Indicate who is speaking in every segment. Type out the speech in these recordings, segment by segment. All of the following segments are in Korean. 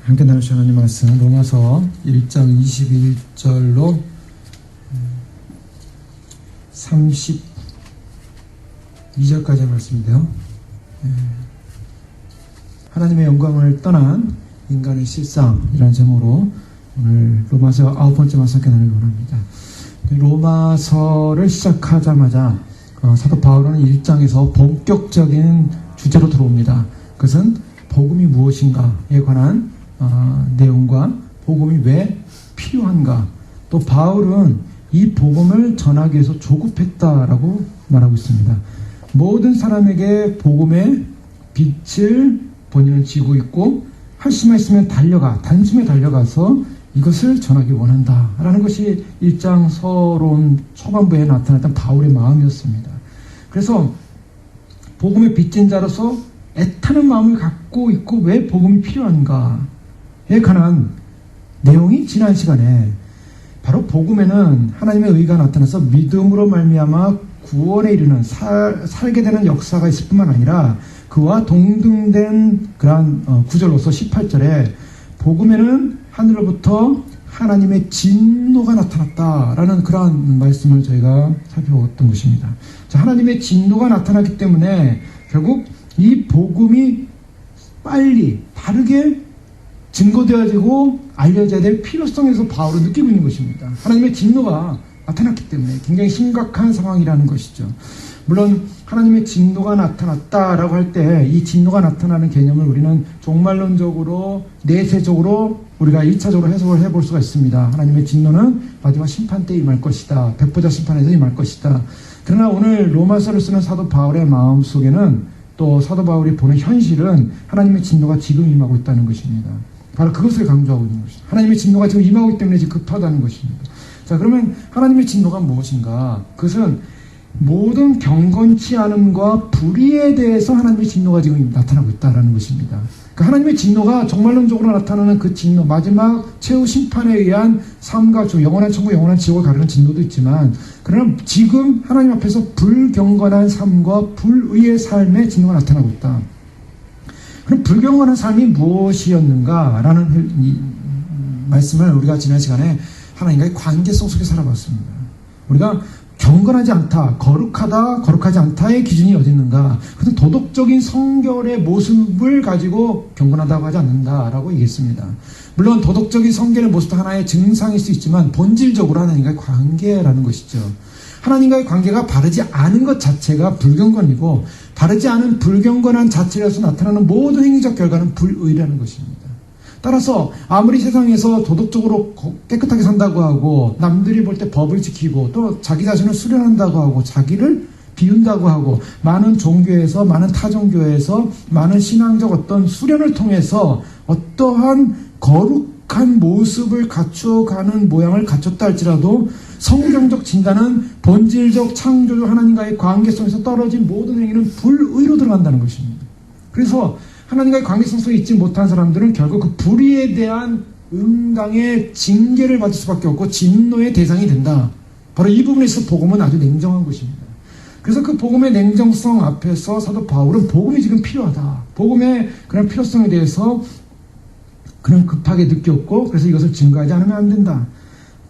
Speaker 1: 함께 나누실 하나님 말씀 로마서 1장 21절로 32절까지의 말씀인데요. 하나님의 영광을 떠난 인간의 실상이라는 제목으로 오늘 로마서 9번째 말씀 함께 나누기 원합니다. 로마서를 시작하자마자 사도 바울은 1장에서 본격적인 주제로 들어옵니다. 그것은 복음이 무엇인가에 관한 내용과 복음이 왜 필요한가, 또 바울은 이 복음을 전하기 위해서 조급했다라고 말하고 있습니다. 모든 사람에게 복음의 빛을 본인은 지고 있고 할 수만 있으면 단숨에 달려가서 이것을 전하기 원한다라는 것이 1장 서론 초반부에 나타났던 바울의 마음이었습니다. 그래서 복음의 빚진 자로서 애타는 마음을 갖고 있고 왜 복음이 필요한가에 관한 내용이 지난 시간에 바로 복음에는 하나님의 의가 나타나서 믿음으로 말미암아 구원에 이르는 살게 되는 역사가 있을 뿐만 아니라 그와 동등된 그러한 구절로서 18절에 복음에는 하늘로부터 하나님의 진노가 나타났다라는 그러한 말씀을 저희가 살펴봤던 것입니다. 자, 하나님의 진노가 나타났기 때문에 결국 이 복음이 빨리 바르게 증거되어지고 알려져야 될 필요성에서 바울은 느끼고 있는 것입니다. 하나님의 진노가 나타났기 때문에 굉장히 심각한 상황이라는 것이죠. 물론 하나님의 진노가 나타났다라고 할 때 이 진노가 나타나는 개념을 우리는 종말론적으로 내세적으로 우리가 1차적으로 해석을 해볼 수가 있습니다. 하나님의 진노는 마지막 심판 때 임할 것이다. 백보자 심판에서 임할 것이다. 그러나 오늘 로마서를 쓰는 사도 바울의 마음속에는 또 사도 바울이 보는 현실은 하나님의 진노가 지금 임하고 있다는 것입니다. 바로 그것을 강조하고 있는 것입니다. 하나님의 진노가 지금 임하고 있기 때문에 지금 급하다는 것입니다. 자, 그러면 하나님의 진노가 무엇인가? 그것은 모든 경건치 않음과 불의에 대해서 하나님의 진노가 지금 나타나고 있다는 것입니다. 그러니까 하나님의 진노가 정말론적으로 나타나는 그 진노, 마지막 최후 심판에 의한 삶과 영원한 천국, 영원한 지옥을 가르는 진노도 있지만, 그러나 지금 하나님 앞에서 불경건한 삶과 불의의 삶의 진노가 나타나고 있다. 그럼 불경건한 삶이 무엇이었는가라는 말씀을 우리가 지난 시간에 하나님과의 관계성 속에 살아봤습니다. 우리가 경건하지 않다, 거룩하지 않다의 기준이 어디 있는가? 그것은 도덕적인 성결의 모습을 가지고 경건하다고 하지 않는다라고 얘기했습니다. 물론 도덕적인 성결의 모습도 하나의 증상일 수 있지만 본질적으로 하나님과의 관계라는 것이죠. 하나님과의 관계가 바르지 않은 것 자체가 불경건이고, 바르지 않은 불경건한 자체에서 나타나는 모든 행위적 결과는 불의라는 것입니다. 따라서 아무리 세상에서 도덕적으로 깨끗하게 산다고 하고 남들이 볼 때 법을 지키고 또 자기 자신을 수련한다고 하고 자기를 비운다고 하고 많은 종교에서, 많은 타종교에서 많은 신앙적 어떤 수련을 통해서 어떠한 거룩한 모습을 갖춰가는 모양을 갖췄다 할지라도 성경적 진단은 본질적 창조주 하나님과의 관계성에서 떨어진 모든 행위는 불의로 들어간다는 것입니다. 그래서 하나님과의 관계성 속에 있지 못한 사람들은 결국 그 불의에 대한 응당의 징계를 받을 수밖에 없고 진노의 대상이 된다. 바로 이 부분에 있어서 복음은 아주 냉정한 것입니다. 그래서 그 복음의 냉정성 앞에서 사도 바울은 복음이 지금 필요하다. 복음의 그런 필요성에 대해서 그런 급하게 느꼈고, 그래서 이것을 증거하지 않으면 안 된다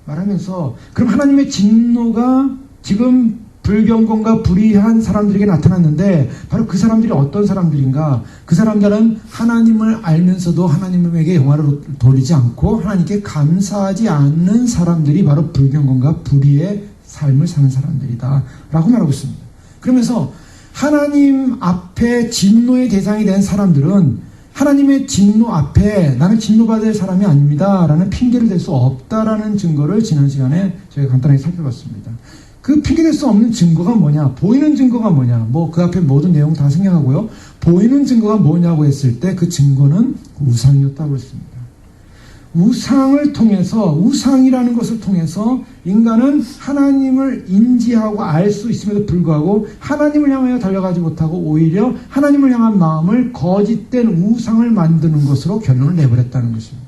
Speaker 1: 말하면서, 그럼 하나님의 진노가 지금 불경건과 불의한 사람들에게 나타났는데 바로 그 사람들이 어떤 사람들인가? 그 사람들은 하나님을 알면서도 하나님에게 영화를 돌리지 않고 하나님께 감사하지 않는 사람들이 바로 불경건과 불의의 삶을 사는 사람들이다 라고 말하고 있습니다. 그러면서 하나님 앞에 진노의 대상이 된 사람들은 하나님의 진노 앞에 나는 진노받을 사람이 아닙니다 라는 핑계를 댈 수 없다라는 증거를 지난 시간에 저희가 간단하게 살펴봤습니다. 그 핑계댈 수 없는 증거가 뭐냐? 보이는 증거가 뭐냐? 그 앞에 모든 내용 다 생략하고요. 보이는 증거가 뭐냐고 했을 때 그 증거는 우상이었다고 했습니다. 우상을 통해서, 우상이라는 것을 통해서 인간은 하나님을 인지하고 알 수 있음에도 불구하고 하나님을 향하여 달려가지 못하고 오히려 하나님을 향한 마음을 거짓된 우상을 만드는 것으로 결론을 내버렸다는 것입니다.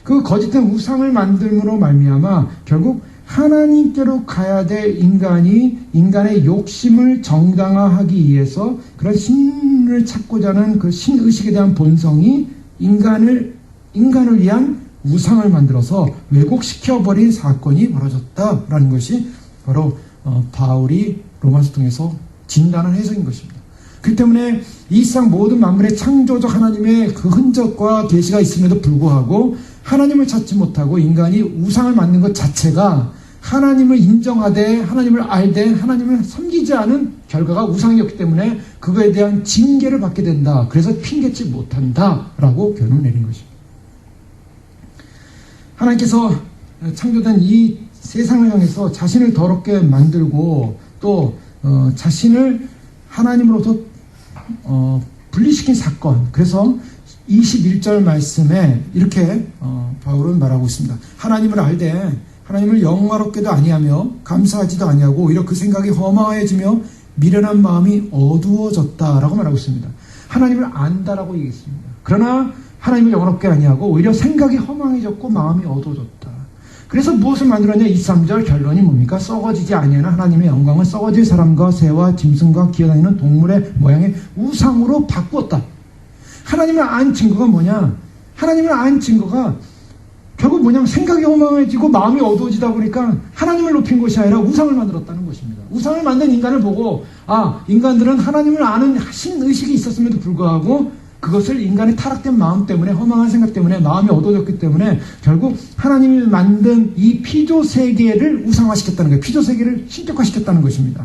Speaker 1: 그 거짓된 우상을 만듦으로 말미암아 결국 하나님께로 가야 될 인간이 인간의 욕심을 정당화하기 위해서 그런 신을 찾고자 하는 그 신의식에 대한 본성이 인간을 인간을 위한 우상을 만들어서 왜곡시켜버린 사건이 벌어졌다라는 것이 바로 바울이 로마서 통해서 진단한 해석인 것입니다. 그 때문에 이 세상 모든 만물의 창조적 하나님의 그 흔적과 계시가 있음에도 불구하고 하나님을 찾지 못하고 인간이 우상을 만든 것 자체가 하나님을 인정하되 하나님을 알되 하나님을 섬기지 않은 결과가 우상이었기 때문에 그거에 대한 징계를 받게 된다. 그래서 핑계치 못한다라고 결론을 내린 것입니다. 하나님께서 창조된 이 세상을 향해서 자신을 더럽게 만들고 또 자신을 하나님으로부터 분리시킨 사건. 그래서 21절 말씀에 이렇게 바울은 말하고 있습니다. 하나님을 알되 하나님을 영화롭게도 아니하며 감사하지도 아니하고 오히려 그 생각이 허망해지며 미련한 마음이 어두워졌다라고 말하고 있습니다. 하나님을 안다라고 얘기했습니다. 그러나 하나님을 영화롭게 아니하고 오히려 생각이 허망해졌고 마음이 어두워졌다. 그래서 무엇을 만들었냐? 23절 결론이 뭡니까? 썩어지지 아니하는 하나님의 영광을 썩어질 사람과 새와 짐승과 기어다니는 동물의 모양의 우상으로 바꾸었다. 하나님을 안 증거가 뭐냐? 하나님을 안 증거가 결국 뭐냐면 생각이 허망해지고 마음이 어두워지다 보니까 하나님을 높인 것이 아니라 우상을 만들었다는 것입니다. 우상을 만든 인간을 보고 인간들은 하나님을 아는 신의식이 있었음에도 불구하고 그것을 인간의 타락된 마음 때문에 허망한 생각 때문에 마음이 어두워졌기 때문에 결국 하나님이 만든 이 피조세계를 우상화시켰다는 거예요. 피조세계를 신격화시켰다는 것입니다.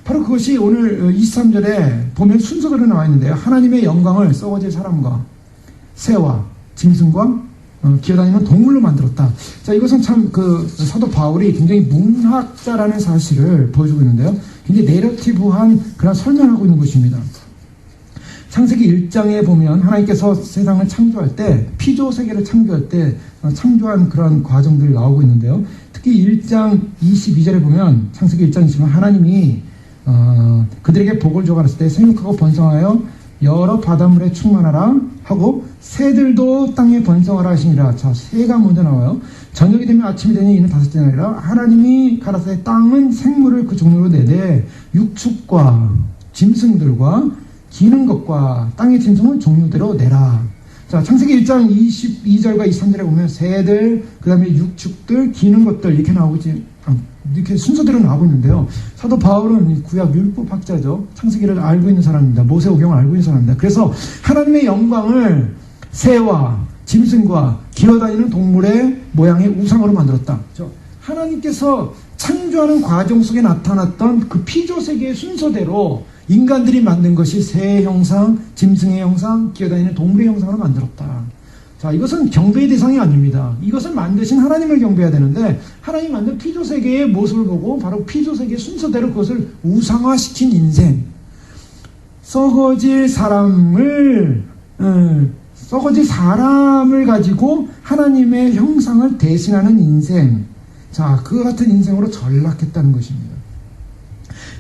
Speaker 1: 바로 그것이 오늘 23절에 보면 순서대로 나와 있는데요. 하나님의 영광을 썩어질 사람과 새와 짐승과 기어다니는 동물로 만들었다. 자, 이것은 참 사도 바울이 굉장히 문학자라는 사실을 보여주고 있는데요. 굉장히 내러티브한 그런 설명하고 있는 것입니다. 창세기 1장에 보면 하나님께서 세상을 창조할 때, 피조세계를 창조할 때 창조한 그런 과정들이 나오고 있는데요. 특히 1장 22절에 보면 창세기 1장 22절에 하나님이 그들에게 복을 줘 가라사대 생육하고 번성하여 여러 바닷물에 충만하라 하고 새들도 땅에 번성하라 하시니라. 자, 새가 먼저 나와요. 저녁이 되면 아침이 되니 이는 다섯째 날이라. 하나님이 가라사대 땅은 생물을 그 종류로 내되 육축과 짐승들과 기는 것과 땅의 짐승은 종류대로 내라. 자, 창세기 1장 22절과 23절에 보면 새들, 그 다음에 육축들, 기는 것들 이렇게 나오지 이렇게 순서대로 나오고 있는데요. 사도 바울은 구약 율법학자죠. 창세기를 알고 있는 사람입니다. 모세오경을 알고 있는 사람입니다. 그래서 하나님의 영광을 새와 짐승과 기어다니는 동물의 모양의 우상으로 만들었다. 하나님께서 창조하는 과정 속에 나타났던 그 피조세계의 순서대로 인간들이 만든 것이 새의 형상, 짐승의 형상, 기어다니는 동물의 형상으로 만들었다. 자, 이것은 경배의 대상이 아닙니다. 이것을 만드신 하나님을 경배해야 되는데 하나님 만든 피조세계의 모습을 보고 바로 피조세계의 순서대로 그것을 우상화시킨 인생, 썩어질 사람을 가지고 하나님의 형상을 대신하는 인생. 자, 그와 같은 인생으로 전락했다는 것입니다.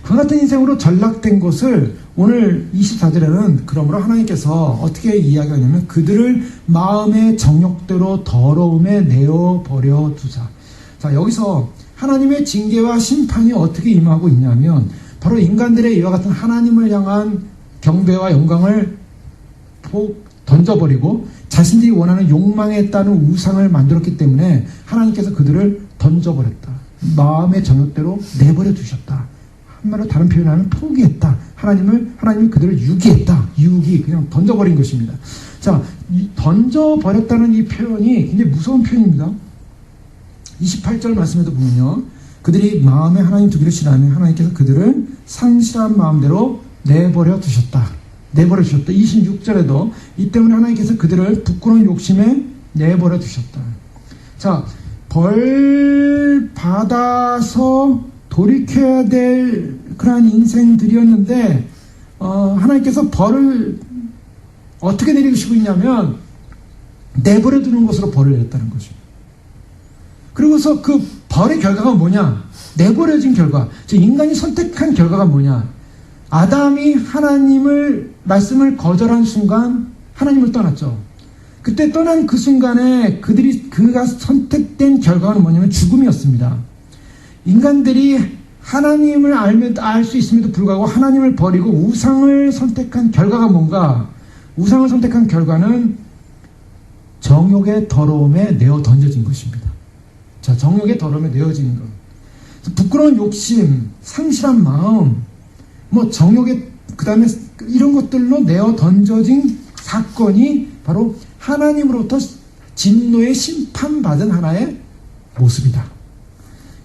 Speaker 1: 그와 같은 인생으로 전락된 것을 오늘 24절에는 그러므로 하나님께서 어떻게 이야기하냐면 그들을 마음의 정욕대로 더러움에 내어버려 두자. 자, 여기서 하나님의 징계와 심판이 어떻게 임하고 있냐면 바로 인간들의 이와 같은 하나님을 향한 경배와 영광을 던져버리고 자신들이 원하는 욕망에 따른 우상을 만들었기 때문에 하나님께서 그들을 던져버렸다. 마음의 정욕대로 내버려 두셨다. 한마디로 다른 표현하면 포기했다. 하나님이 그들을 유기했다. 그냥 던져버린 것입니다. 자, 던져버렸다는 이 표현이 굉장히 무서운 표현입니다. 28절 말씀에도 보면요. 그들이 마음에 하나님 두기를 싫어하면 하나님께서 그들을 상실한 마음대로 내버려 두셨다. 26절에도 이 때문에 하나님께서 그들을 부끄러운 욕심에 내버려 두셨다. 자, 벌 받아서 돌이켜야 될 그러한 인생들이었는데 하나님께서 벌을 어떻게 내리시고 있냐면 내버려 두는 것으로 벌을 내렸다는 것입니다. 그리고서 그 벌의 결과가 뭐냐? 내버려진 결과. 즉 인간이 선택한 결과가 뭐냐? 아담이 하나님을 말씀을 거절한 순간 하나님을 떠났죠. 그때 떠난 그 순간에 그가 선택된 결과는 뭐냐면 죽음이었습니다. 인간들이 하나님을 알 수 있음에도 불구하고 하나님을 버리고 우상을 선택한 결과가 뭔가? 우상을 선택한 결과는 정욕의 더러움에 내어 던져진 것입니다. 자, 정욕의 더러움에 내어지는 것. 부끄러운 욕심, 상실한 마음, 뭐 정욕의 그 다음에 이런 것들로 내어 던져진 사건이 바로 하나님으로부터 진노의 심판받은 하나의 모습이다.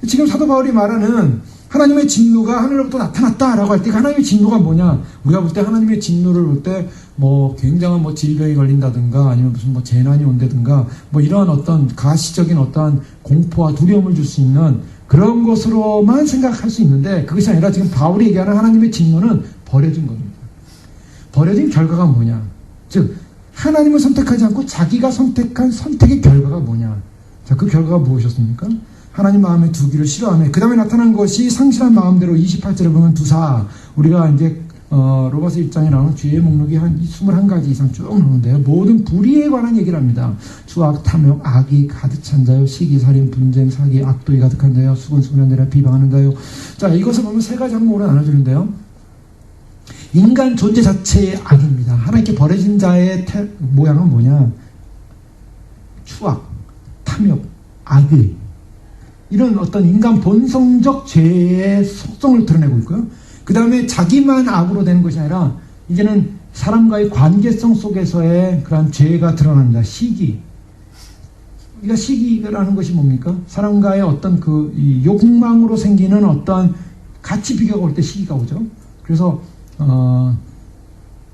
Speaker 1: 지금 사도 바울이 말하는 하나님의 진노가 하늘로부터 나타났다라고 할 때 하나님의 진노가 뭐냐? 우리가 볼 때 하나님의 진노를 볼 때 뭐 굉장한 뭐 질병이 걸린다든가 아니면 무슨 뭐 재난이 온다든가 뭐 이러한 어떤 가시적인 어떠한 공포와 두려움을 줄 수 있는 그런 것으로만 생각할 수 있는데 그것이 아니라 지금 바울이 얘기하는 하나님의 진노는 버려진 겁니다. 버려진 결과가 뭐냐? 즉 하나님을 선택하지 않고 자기가 선택한 선택의 결과가 뭐냐? 자, 그 결과가 무엇이었습니까? 하나님 마음에 두기를 싫어하며 그 다음에 나타난 것이 상실한 마음대로 28절에 보면 두사 우리가 이제 로마서 1장에 나오는 죄의 목록이 한 21가지 이상 쭉 나오는데요. 모든 불의에 관한 얘기를 합니다. 수악, 탐욕, 악이 가득 찬 자요, 시기, 살인, 분쟁, 사기, 악독이 가득한 자요, 수군수군하느라 비방하는 자요. 자, 이것을 보면 세 가지 항목으로 나눠주는데요. 인간 존재 자체의 악입니다. 하나님께 버려진 자의 모양은 뭐냐? 추악, 탐욕, 악의 이런 어떤 인간 본성적 죄의 속성을 드러내고 있고요. 그 다음에 자기만 악으로 되는 것이 아니라 이제는 사람과의 관계성 속에서의 그런 죄가 드러납니다. 시기. 우리가 시기라는 것이 뭡니까? 사람과의 어떤 그 욕망으로 생기는 어떤 가치 비교가 올 때 시기가 오죠. 그래서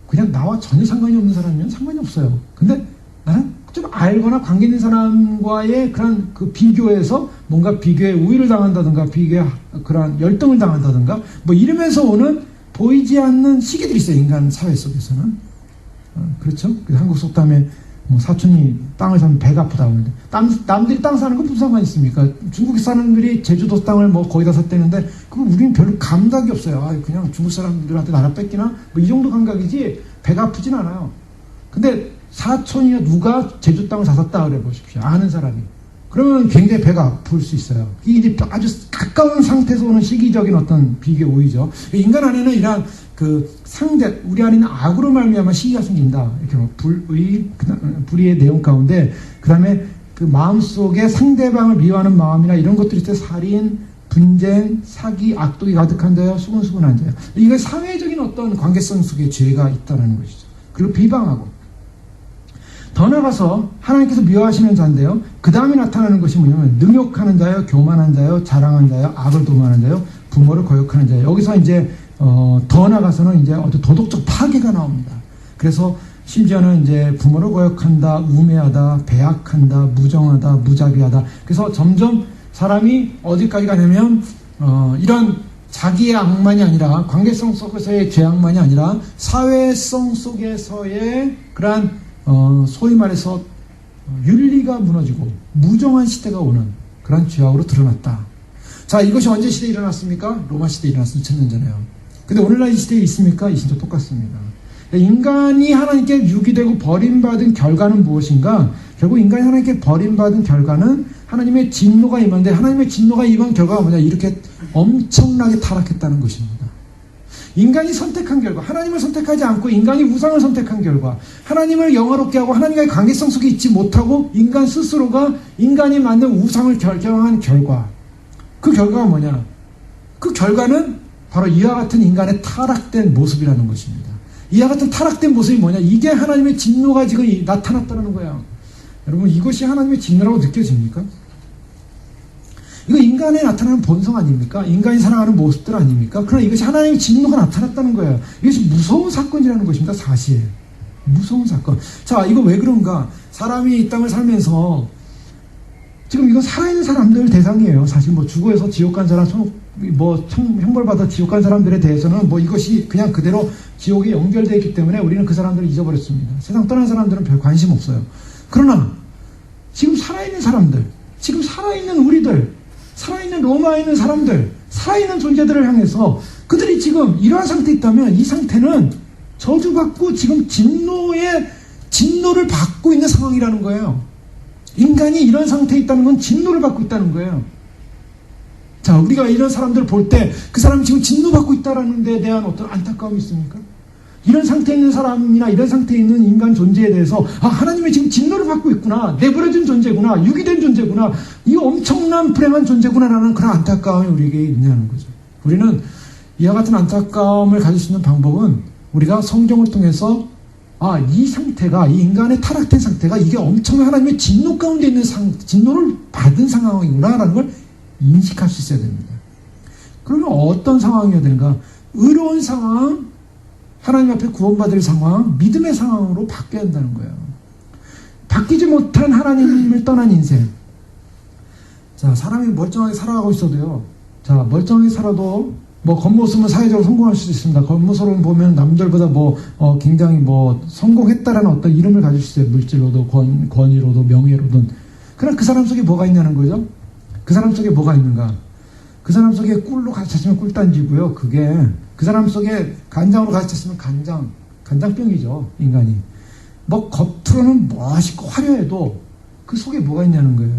Speaker 1: 그냥 나와 전혀 상관이 없는 사람이면 상관이 없어요. 근데 나는 좀 알거나 관계 있는 사람과의 그런 그 비교에서 뭔가 비교에 우위를 당한다든가 비교에 그런 열등을 당한다든가 뭐 이러면서 오는 보이지 않는 시기들이 있어요. 인간 사회 속에서는. 그렇죠? 한국 속담에 뭐 사촌이 땅을 사면 배가 아프다고 하는데 남들이 땅 사는 건 무슨 상관이 있습니까? 중국 사람들이 제주도 땅을 뭐 거의 다 샀다는데 그거 우리는 별로 감각이 없어요. 그냥 중국 사람들한테 나라 뺏기나 뭐 이 정도 감각이지 배가 아프진 않아요. 근데 사촌이나 누가 제주 땅을 사샀다 그래 보십시오. 아는 사람이. 그러면 굉장히 배가 아플 수 있어요. 이게 아주 가까운 상태에서 오는 시기적인 어떤 비교 오이죠. 인간 안에는 이러한 그 상대, 우리 안에 있는 악으로 말미암아 시기가 생긴다. 이렇게 뭐 불의의 내용 가운데, 그 다음에 그 마음 속에 상대방을 미워하는 마음이나 이런 것들이 있을 때 살인, 분쟁, 사기, 악독이 가득한 자요, 수군수군한 자요. 이게 사회적인 어떤 관계성 속에 죄가 있다는 것이죠. 그리고 비방하고. 더 나아가서 하나님께서 미워하시는 자인데요. 그 다음에 나타나는 것이 뭐냐면 능욕하는 자요, 교만한 자요, 자랑한 자요, 악을 도모하는 자요, 부모를 거역하는 자요. 여기서 이제 더 나아가서는 이제 어떤 도덕적 파괴가 나옵니다. 그래서 심지어는 이제 부모를 거역한다, 우매하다, 배약한다, 무정하다, 무자비하다. 그래서 점점 사람이 어디까지 가냐면 이런 자기의 악만이 아니라 관계성 속에서의 죄악만이 아니라 사회성 속에서의 그러한 소위 말해서 윤리가 무너지고 무정한 시대가 오는 그런 죄악으로 드러났다. 자, 이것이 언제 시대에 일어났습니까? 로마 시대에 일어났습니다. 2000년 전에요. 근데 오늘날 이 시대에 있습니까? 이 시대 똑같습니다. 인간이 하나님께 유기되고 버림받은 결과는 무엇인가? 결국 인간이 하나님께 버림받은 결과는 하나님의 진노가 임한데 하나님의 진노가 임한 결과가 뭐냐? 이렇게 엄청나게 타락했다는 것입니다. 인간이 선택한 결과, 하나님을 선택하지 않고 인간이 우상을 선택한 결과, 하나님을 영화롭게 하고 하나님과의 관계성 속에 있지 못하고 인간 스스로가 인간이 만든 우상을 결정한 결과, 그 결과가 뭐냐? 그 결과는 바로 이와 같은 인간의 타락된 모습이라는 것입니다. 이와 같은 타락된 모습이 뭐냐? 이게 하나님의 진노가 지금 나타났다는 거야. 여러분, 이것이 하나님의 진노라고 느껴집니까? 이거 인간에 나타나는 본성 아닙니까? 인간이 살아가는 모습들 아닙니까? 그러나 이것이 하나님의 진노가 나타났다는 거예요. 이것이 무서운 사건이라는 것입니다. 사실. 무서운 사건. 자, 이거 왜 그런가? 사람이 이 땅을 살면서 지금 이건 살아있는 사람들 대상이에요. 사실 뭐 죽어서 지옥 간 사람, 형벌받아 지옥 간 사람들에 대해서는 뭐 이것이 그냥 그대로 지옥에 연결되어 있기 때문에 우리는 그 사람들을 잊어버렸습니다. 세상 떠난 사람들은 별 관심 없어요. 그러나 지금 살아있는 사람들, 지금 살아있는 우리들, 살아있는 로마에 있는 사람들, 살아있는 존재들을 향해서 그들이 지금 이러한 상태에 있다면 이 상태는 저주받고 지금 진노를 받고 있는 상황이라는 거예요. 인간이 이런 상태에 있다는 건 진노를 받고 있다는 거예요. 자, 우리가 이런 사람들을 볼 때 그 사람이 지금 진노받고 있다는 데 대한 어떤 안타까움이 있습니까? 이런 상태에 있는 사람이나 이런 상태에 있는 인간 존재에 대해서 하나님의 지금 진노를 받고 있구나, 내버려진 존재구나, 유기된 존재구나, 이 엄청난 불행한 존재구나라는 그런 안타까움이 우리에게 있냐는 거죠. 우리는 이와 같은 안타까움을 가질 수 있는 방법은 우리가 성경을 통해서 이 상태가, 이 인간의 타락된 상태가 이게 엄청난 하나님의 진노 가운데 있는 진노를 받은 상황이구나라는 걸 인식할 수 있어야 됩니다. 그러면 어떤 상황이어야 되는가? 의로운 상황, 하나님 앞에 구원받을 상황, 믿음의 상황으로 바뀌어야 한다는 거예요. 바뀌지 못한 하나님을 떠난 인생. 자, 사람이 멀쩡하게 살아가고 있어도요. 자, 멀쩡하게 살아도 겉모습은 사회적으로 성공할 수도 있습니다. 겉모습으로 보면 남들보다 굉장히 성공했다라는 어떤 이름을 가질 수 있어요. 물질로도, 권위로도, 명예로든. 그러나 그 사람 속에 뭐가 있냐는 거죠? 그 사람 속에 뭐가 있는가? 그 사람 속에 꿀로 가르쳤으면 꿀단지고요. 그게 그 사람 속에 간장으로 가르쳤으면 간장병이죠. 인간이. 겉으로는 멋있고 화려해도 그 속에 뭐가 있냐는 거예요.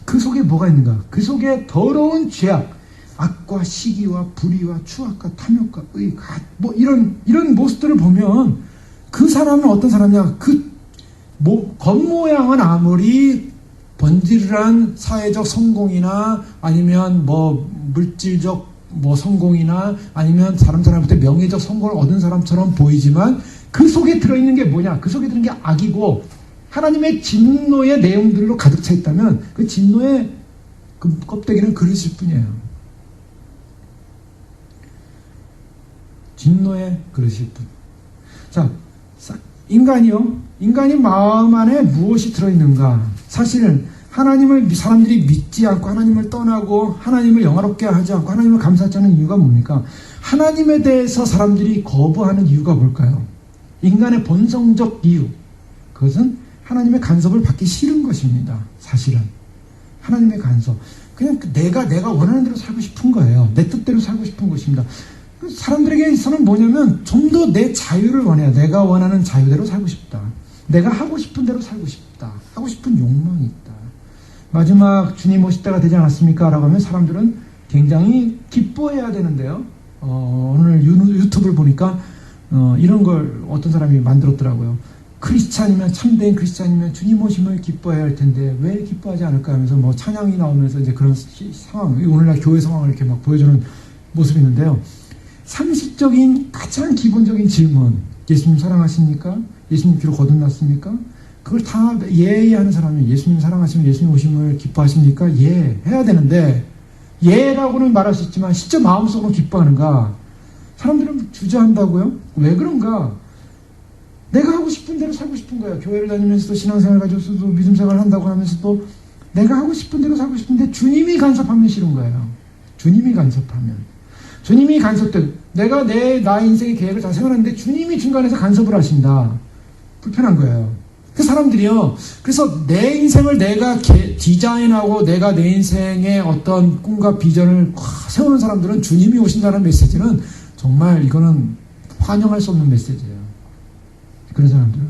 Speaker 1: 그 속에 뭐가 있는가? 그 속에 더러운 죄악, 악과 시기와 불의와 추악과 탐욕과 의, 이런 모습들을 보면 그 사람은 어떤 사람이냐? 겉모양은 아무리 번지르한 사회적 성공이나 아니면 물질적 성공이나 아니면 사람한테 명예적 성공을 얻은 사람처럼 보이지만 그 속에 들어있는 게 뭐냐? 그 속에 들어있는 게 악이고 하나님의 진노의 내용들로 가득 차 있다면 그 진노의 그 껍데기는 그릇일 뿐이에요. 진노의 그릇일 뿐. 자, 인간이 마음 안에 무엇이 들어있는가? 사실은 하나님을 사람들이 믿지 않고 하나님을 떠나고 하나님을 영화롭게 하지 않고 하나님을 감사하지 않는 이유가 뭡니까? 하나님에 대해서 사람들이 거부하는 이유가 뭘까요? 인간의 본성적 이유. 그것은 하나님의 간섭을 받기 싫은 것입니다. 사실은. 하나님의 간섭. 그냥 내가 원하는 대로 살고 싶은 거예요. 내 뜻대로 살고 싶은 것입니다. 사람들에게서는 뭐냐면 좀 더 내 자유를 원해요. 내가 원하는 자유대로 살고 싶다. 내가 하고 싶은 대로 살고 싶다. 하고 싶은 욕망이 있다. 마지막 주님 오실 때가 되지 않았습니까? 라고 하면 사람들은 굉장히 기뻐해야 되는데요. 오늘 유튜브를 보니까 이런 걸 어떤 사람이 만들었더라고요. 크리스찬이면, 참된 크리스찬이면 주님 오심을 기뻐해야 할 텐데 왜 기뻐하지 않을까 하면서 찬양이 나오면서 이제 그런 상황, 오늘날 교회 상황을 이렇게 보여주는 모습이 있는데요. 상식적인 가장 기본적인 질문, 예수님 사랑하십니까? 예수님 귀로 거듭났습니까? 그걸 다 예하는 사람이 예수님 사랑하시면 예수님 오심을 기뻐하십니까? 예 해야 되는데 예라고는 말할 수 있지만 실제 마음속으로 기뻐하는가? 사람들은 주저한다고요? 왜 그런가? 내가 하고 싶은 대로 살고 싶은 거야. 교회를 다니면서도 신앙생활 가지고서도 믿음생활 한다고 하면서도 내가 하고 싶은 대로 살고 싶은데 주님이 간섭하면 싫은 거예요. 주님이 간섭돼. 내가 나 인생의 계획을 다 세워놨는데 주님이 중간에서 간섭을 하신다. 불편한 거예요. 그 사람들이요. 그래서 내 인생을 내가 디자인하고 내가 내 인생의 어떤 꿈과 비전을 세우는 사람들은 주님이 오신다는 메시지는 정말 이거는 환영할 수 없는 메시지예요. 그런 사람들은.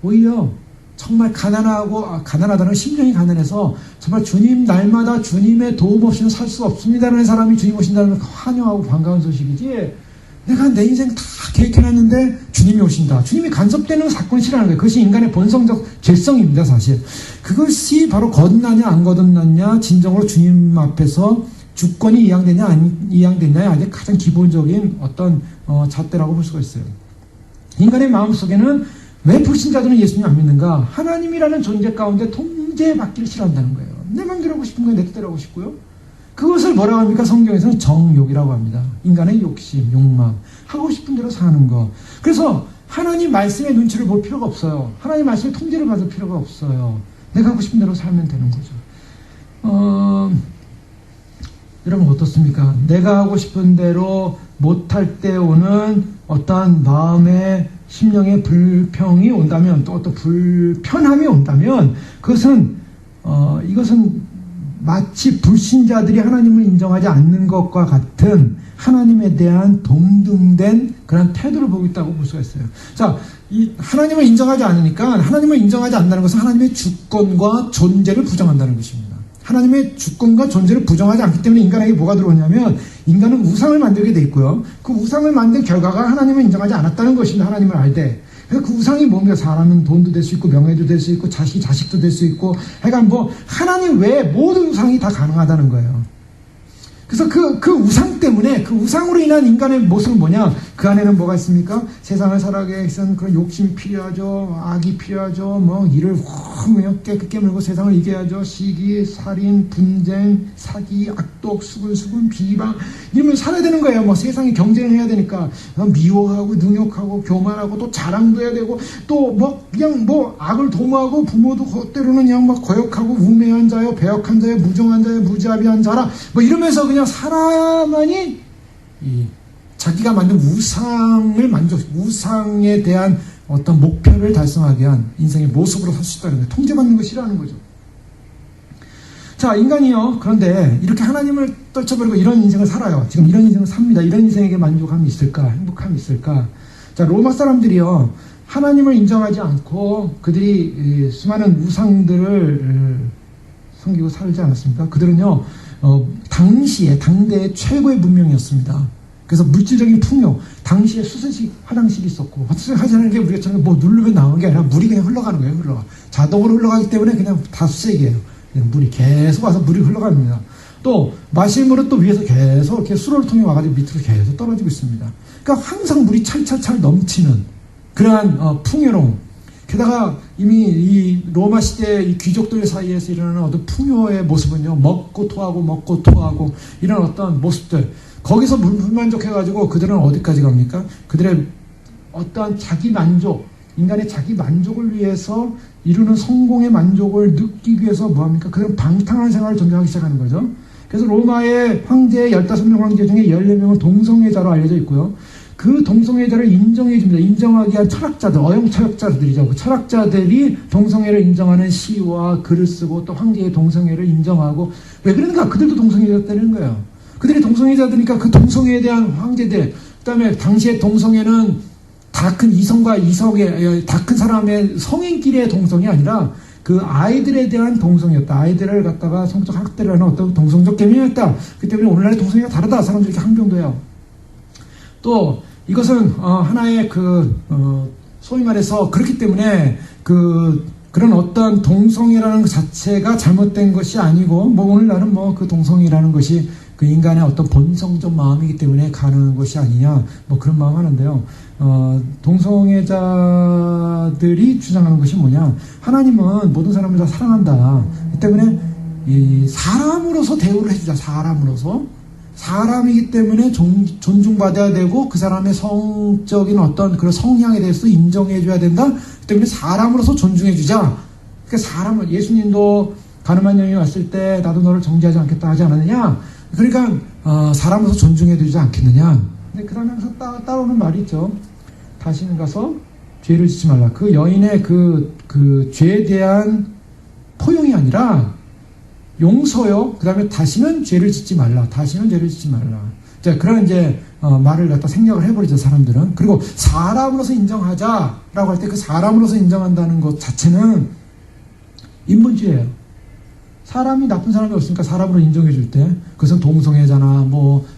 Speaker 1: 오히려 정말 가난하다는 심령이 가난해서 정말 주님 날마다 주님의 도움 없이는 살 수 없습니다라는 사람이 주님 오신다는 환영하고 반가운 소식이지, 내가 내 인생 다 계획해놨는데 주님이 오신다. 주님이 간섭되는 사건을 싫어하는 거예요. 그것이 인간의 본성적 죄성입니다, 사실. 그것이 바로 거듭나냐 안 거듭났냐, 진정으로 주님 앞에서 주권이 이양되냐 안 이양되냐의 가장 기본적인 어떤 잣대라고 볼 수가 있어요. 인간의 마음속에는 왜 불신자들은 예수님 안 믿는가? 하나님이라는 존재 가운데 통제받기를 싫어한다는 거예요. 내 마음대로 하고 싶은 건 내 뜻대로 하고 싶고요. 그것을 뭐라고 합니까? 성경에서는 정욕이라고 합니다. 인간의 욕심, 욕망, 하고 싶은 대로 사는 거. 그래서 하나님 말씀의 눈치를 볼 필요가 없어요. 하나님 말씀의 통제를 받을 필요가 없어요. 내가 하고 싶은 대로 살면 되는 거죠. 여러분 어떻습니까? 내가 하고 싶은 대로 못할 때 오는 어떠한 마음의 심령의 불평이 온다면, 또 어떤 불편함이 온다면, 이것은 마치 불신자들이 하나님을 인정하지 않는 것과 같은 하나님에 대한 동등된 그런 태도를 보고 있다고 볼 수가 있어요. 자, 이 하나님을 인정하지 않으니까, 하나님을 인정하지 않는다는 것은 하나님의 주권과 존재를 부정한다는 것입니다. 하나님의 주권과 존재를 부정하지 않기 때문에 인간에게 뭐가 들어오냐면 인간은 우상을 만들게 돼 있고요. 그 우상을 만든 결과가 하나님을 인정하지 않았다는 것입니다. 하나님을 알 때. 그래서 그 우상이 뭡니까? 사람은 돈도 될 수 있고 명예도 될 수 있고 자식도 될 수 있고 하여간 뭐 하나님 외에 모든 우상이 다 가능하다는 거예요. 그래서 그 우상 때문에 그 우상으로 인한 인간의 모습은 뭐냐? 그 안에는 뭐가 있습니까? 세상을 살아가기 위해서는 그런 욕심이 필요하죠. 악이 필요하죠. 뭐 이를 그냥 깨끗게 물고 세상을 이겨야죠. 시기, 살인, 분쟁, 사기, 악독, 수근수근, 비방 이러면 살아야 되는 거예요. 뭐 세상에 경쟁을 해야 되니까 미워하고 능욕하고 교만하고 또 자랑도 해야 되고 또 뭐 그냥 뭐 악을 도모하고 부모도 때로는 그냥 막 거역하고 우매한 자여, 배역한 자여, 무정한 자여, 무자비한 자라 뭐 이러면서 그냥 살아야만이 자기가 만든 우상에 대한 어떤 목표를 달성하게 한 인생의 모습으로 살 수 있다는 거예요. 통제받는 거 싫어하는 거죠. 자, 인간이요. 그런데 이렇게 하나님을 떨쳐버리고 이런 인생을 살아요. 지금 이런 인생을 삽니다. 이런 인생에게 만족함이 있을까? 행복함이 있을까? 자, 로마 사람들이요. 하나님을 인정하지 않고 그들이 수많은 우상들을 섬기고 살지 않았습니까? 그들은요. 당대의 최고의 문명이었습니다. 그래서 물질적인 풍요, 당시에 수세식 화장실이 있었고, 수세식 하자는 게 우리가 처음에 뭐 누르면 나오는 게 아니라 물이 그냥 흘러가는 거예요, 흘러가. 자동으로 흘러가기 때문에 그냥 다 수세기예요. 물이 계속 와서 물이 흘러갑니다. 또, 마실 물은 또 위에서 계속 이렇게 수로를 통해 와가지고 밑으로 계속 떨어지고 있습니다. 그러니까 항상 물이 찰찰찰 넘치는 그러한 풍요로움. 게다가 이미 이 로마 시대 이 귀족들 사이에서 일어나는 어떤 풍요의 모습은요, 먹고 토하고 이런 어떤 모습들, 거기서 불만족해가지고 그들은 어디까지 갑니까? 그들의 어떠한 자기 만족, 인간의 자기 만족을 위해서 이루는 성공의 만족을 느끼기 위해서 뭐합니까? 그들은 방탕한 생활을 전개하기 시작하는 거죠. 그래서 로마의 황제 15명 황제 중에 14명은 동성애자로 알려져 있고요. 그 동성애자를 인정해줍니다. 인정하기 위한 철학자들, 어용 철학자들이죠. 그 철학자들이 동성애를 인정하는 시와 글을 쓰고 또 황제의 동성애를 인정하고 왜 그러는가? 그들도 동성애자들인 거예요. 그들이 동성애자들이니까 그 동성애에 대한 황제들, 그 다음에 당시의 동성애는 다 큰 이성과 이성의, 다 큰 사람의 성인끼리의 동성이 아니라 그 아이들에 대한 동성이었다. 아이들을 갖다가 성적 학대를 하는 어떤 동성적 계명이었다. 그 때문에 오늘날의 동성애가 다르다. 사람들이 이렇게 항변돼요. 또 이것은 하나의 소위 말해서 그렇기 때문에 그런 어떤 동성애라는 것 자체가 잘못된 것이 아니고 뭐 오늘날은 뭐 그 동성애라는 것이 그 인간의 어떤 본성적 마음이기 때문에 가능한 것이 아니냐 뭐 그런 마음 하는데요. 동성애자들이 주장하는 것이 뭐냐? 하나님은 모든 사람을 다 사랑한다. 그 때문에 이 사람으로서 대우를 해주자. 사람이기 때문에 존중받아야 되고 그 사람의 성적인 어떤 그런 성향에 대해서 인정해줘야 된다. 그 때문에 사람으로서 존중해주자. 그러니까 예수님도 가늠한 여인이 왔을 때 나도 너를 정죄하지 않겠다 하지 않았느냐? 그러니까 사람으로서 존중해주지 않겠느냐? 근데 그 다음에 따라오는 말이 있죠. 다시는 가서 죄를 짓지 말라. 그 여인의 그 죄에 대한 포용이 아니라 용서요. 그 다음에 다시는 죄를 짓지 말라. 자, 그런 이제 말을 갖다 생략을 해버리죠, 사람들은. 그리고 사람으로서 인정하자라고 할 때 그 사람으로서 인정한다는 것 자체는 인본주의예요. 사람이 나쁜 사람이 없으니까 사람으로 인정해 줄 때 그것은 동성애자나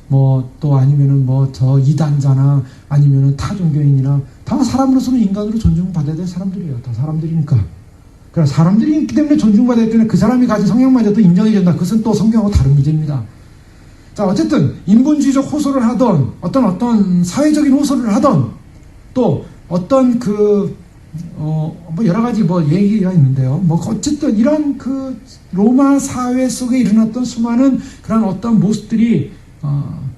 Speaker 1: 또 아니면은 저 이단자나 아니면은 타 종교인이나 다 사람으로서는 인간으로 존중받아야 될 사람들이에요. 다 사람들이니까. 그러니까 사람들이 있기 때문에 존중받아야 되는 그 사람이 가진 성향마저도 인정해준다. 그것은 또 성경하고 다른 문제입니다. 자, 어쨌든 인본주의적 호소를 하던 어떤 사회적인 호소를 하던 또 어떤 여러 가지 얘기가 있는데요. 어쨌든 이런 로마 사회 속에 일어났던 수많은 그런 어떤 모습들이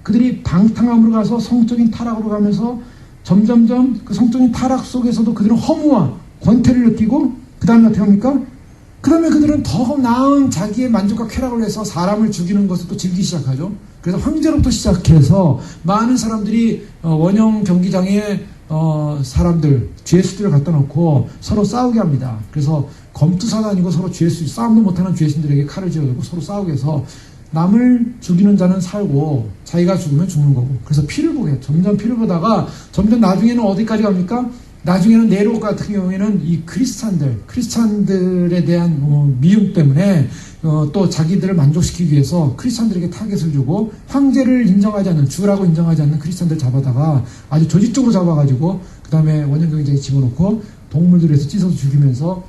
Speaker 1: 그들이 방탕함으로 가서 성적인 타락으로 가면서 점점점 그 성적인 타락 속에서도 그들은 허무와 권태를 느끼고 그 다음에 어떻게 합니까? 그 다음에 그들은 더 나은 자기의 만족과 쾌락을 위해서 사람을 죽이는 것을 또 즐기기 시작하죠. 그래서 황제로부터 시작해서 많은 사람들이 원형 경기장에 사람들, 죄수들을 갖다 놓고 서로 싸우게 합니다. 그래서 검투사가 아니고 서로 싸움도 못하는 죄수들에게 칼을 쥐어들고 서로 싸우게 해서 남을 죽이는 자는 살고 자기가 죽으면 죽는 거고 그래서 피를 보게 해요. 점점 피를 보다가 점점 나중에는 어디까지 갑니까? 나중에는 네로 같은 경우에는 이 크리스찬들에 대한 미움 때문에 또 자기들을 만족시키기 위해서 크리스찬들에게 타겟을 주고 황제를 인정하지 않는, 주라고 인정하지 않는 크리스찬들 잡아다가 아주 조직적으로 잡아가지고 그 다음에 원형경제에 집어넣고 동물들에서 찢어서 죽이면서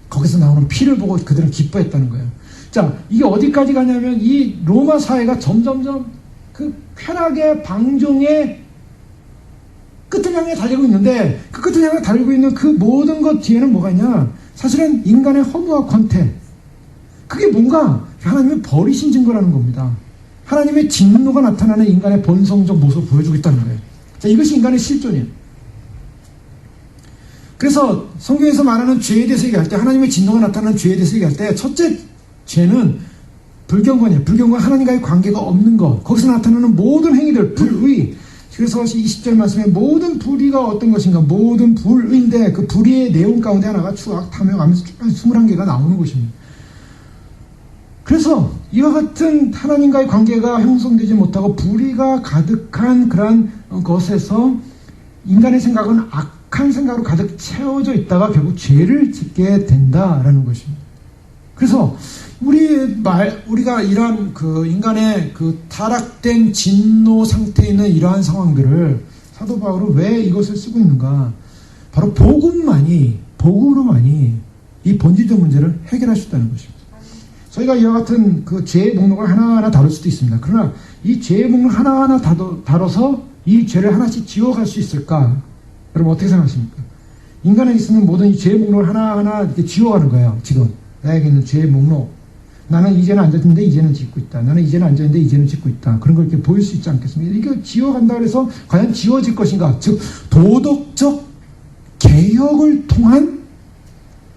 Speaker 1: 거기서 나오는 피를 보고 그들은 기뻐했다는 거예요. 자, 이게 어디까지 가냐면 이 로마 사회가 점점점 그 쾌락의 방종의 끝을 향해 달리고 있는데, 그 끝을 향해 달리고 있는 그 모든 것 뒤에는 뭐가 있냐? 사실은 인간의 허무와 권태. 그게 뭔가 하나님의 버리신 증거라는 겁니다. 하나님의 진노가 나타나는 인간의 본성적 모습을 보여주고 있다는 거예요. 자, 이것이 인간의 실존이에요. 그래서 성경에서 말하는 죄에 대해서 얘기할 때, 하나님의 진노가 나타나는 죄에 대해서 얘기할 때, 첫째 죄는 불경건이에요. 불경건, 하나님과의 관계가 없는 것. 거기서 나타나는 모든 행위들, 불의. 그래서 20절 말씀에 모든 불의가 어떤 것인가? 모든 불의인데 그 불의의 내용 가운데 하나가 추악, 탐욕 하면서 21개가 나오는 것입니다. 그래서 이와 같은 하나님과의 관계가 형성되지 못하고 불의가 가득한 그러한 것에서 인간의 생각은 악한 생각으로 가득 채워져 있다가 결국 죄를 짓게 된다라는 것입니다. 그래서 우리가 이러한 그 인간의 그 타락된 진노 상태에 있는 이러한 상황들을 사도 바울은 왜 이것을 쓰고 있는가? 바로 복음으로만이 이 본질적 문제를 해결할 수 있다는 것입니다. 저희가 이와 같은 그 죄의 목록을 하나하나 다룰 수도 있습니다. 그러나 이 죄의 목록을 하나하나 다뤄서 이 죄를 하나씩 지워갈 수 있을까? 여러분 어떻게 생각하십니까? 인간에 있으면 모든 이 죄의 목록을 하나하나 이렇게 지워가는 거예요. 지금 나에게 있는 죄의 목록. 나는 이제는 앉았는데 이제는 짓고 있다. 나는 이제는 앉았는데 이제는 짓고 있다. 그런 걸 이렇게 보일 수 있지 않겠습니까? 이게 지워간다 그래서 과연 지워질 것인가? 즉 도덕적 개혁을 통한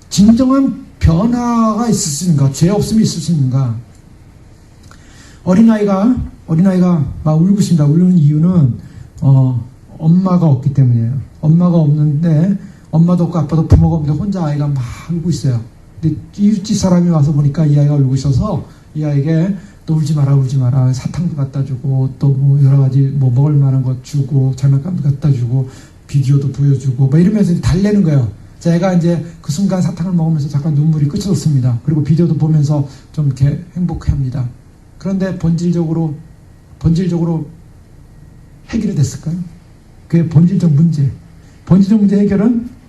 Speaker 1: 진정한 변화가 있을 수 있는가? 죄 없음이 있을 수 있는가? 어린아이가 막 울고 있습니다. 울는 이유는 엄마가 없기 때문이에요. 엄마가 없는데 엄마도 없고 아빠도 부모가 없는데 혼자 아이가 막 울고 있어요. 근데 이웃집 사람이 와서 보니까 이 아이가 울고 있어서 이 아이에게 또 울지 마라 사탕도 갖다 주고 또 뭐 여러 가지 뭐 먹을 만한 것 주고 장난감도 갖다 주고 비디오도 보여주고 막 이러면서 달래는 거예요. 제가 이제 그 순간 사탕을 먹으면서 잠깐 눈물이 그쳐졌습니다. 그리고 비디오도 보면서 좀 이렇게 행복해합니다. 그런데 본질적으로 해결이 됐을까요? 그의 본질적 문제 해결은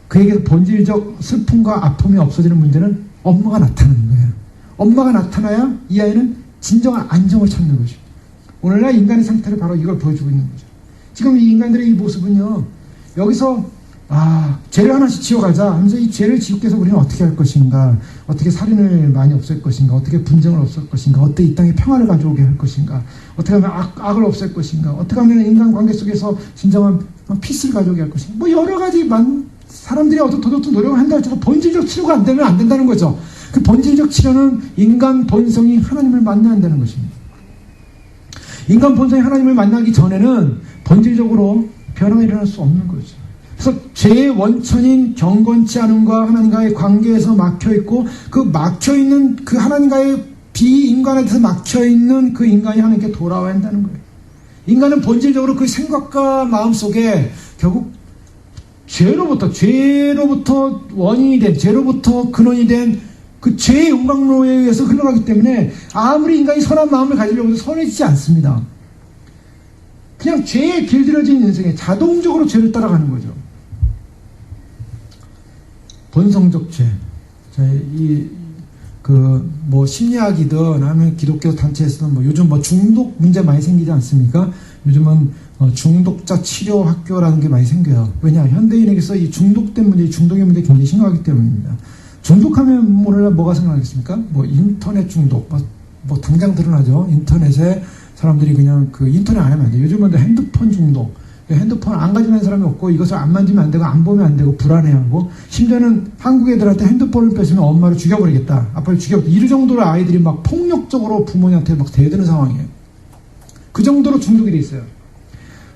Speaker 1: 그에게 본질적 슬픔과 아픔이 없어지는 문제는 엄마가 나타나는 거예요. 엄마가 나타나야 이 아이는 진정한 안정을 찾는 것입니다. 오늘날 인간의 상태를 바로 이걸 보여주고 있는 거죠. 지금 이 인간들의 이 모습은요, 여기서 죄를 하나씩 지워가자 하면서 이 죄를 지우기 위해서 우리는 어떻게 할 것인가, 어떻게 살인을 많이 없앨 것인가, 어떻게 분쟁을 없앨 것인가, 어떻게 이 땅에 평화를 가져오게 할 것인가, 어떻게 하면 악을 없앨 것인가, 어떻게 하면 인간관계 속에서 진정한 피스를 가져오게 할 것인가, 뭐 여러 가지 사람들이 도덕적 노력을 한다 할지라도 본질적 치료가 안 되면 안 된다는 거죠. 그 본질적 치료는 인간 본성이 하나님을 만나야 한다는 것입니다. 인간 본성이 하나님을 만나기 전에는 본질적으로 변화가 일어날 수 없는 거죠. 그래서 죄의 원천인 경건치 않음과 하나님과의 관계에서 막혀있고 그 막혀있는 그 하나님과의 비인간에서 막혀있는 그 인간이 하나님께 돌아와야 한다는 거예요. 인간은 본질적으로 그 생각과 마음 속에 결국 죄로부터 원인이 된, 죄로부터 근원이 된 그 죄의 영광로에 의해서 흘러가기 때문에 아무리 인간이 선한 마음을 가지려고 해도 선해지지 않습니다. 그냥 죄에 길들여진 인생에 자동적으로 죄를 따라가는 거죠. 본성적 죄. 심리학이든 아니면 기독교 단체에서는 요즘 중독 문제 많이 생기지 않습니까? 요즘은 중독자 치료 학교라는 게 많이 생겨요. 왜냐? 현대인에게서 이 중독된 문제, 중독의 문제 굉장히 심각하기 때문입니다. 중독하면 뭐가 생각하겠습니까? 인터넷 중독, 당장 드러나죠. 인터넷에 사람들이 그냥 인터넷 안 하면 안 돼요. 요즘은 핸드폰 중독. 핸드폰 안 가지는 사람이 없고 이것을 안 만지면 안 되고 안 보면 안 되고 불안해하고 심지어는 한국 애들한테 핸드폰을 뺏으면 엄마를 죽여버리겠다. 아빠를 죽여버리겠다. 이럴 정도로 아이들이 막 폭력적으로 부모님한테 막 대드는 상황이에요. 그 정도로 중독이 돼 있어요.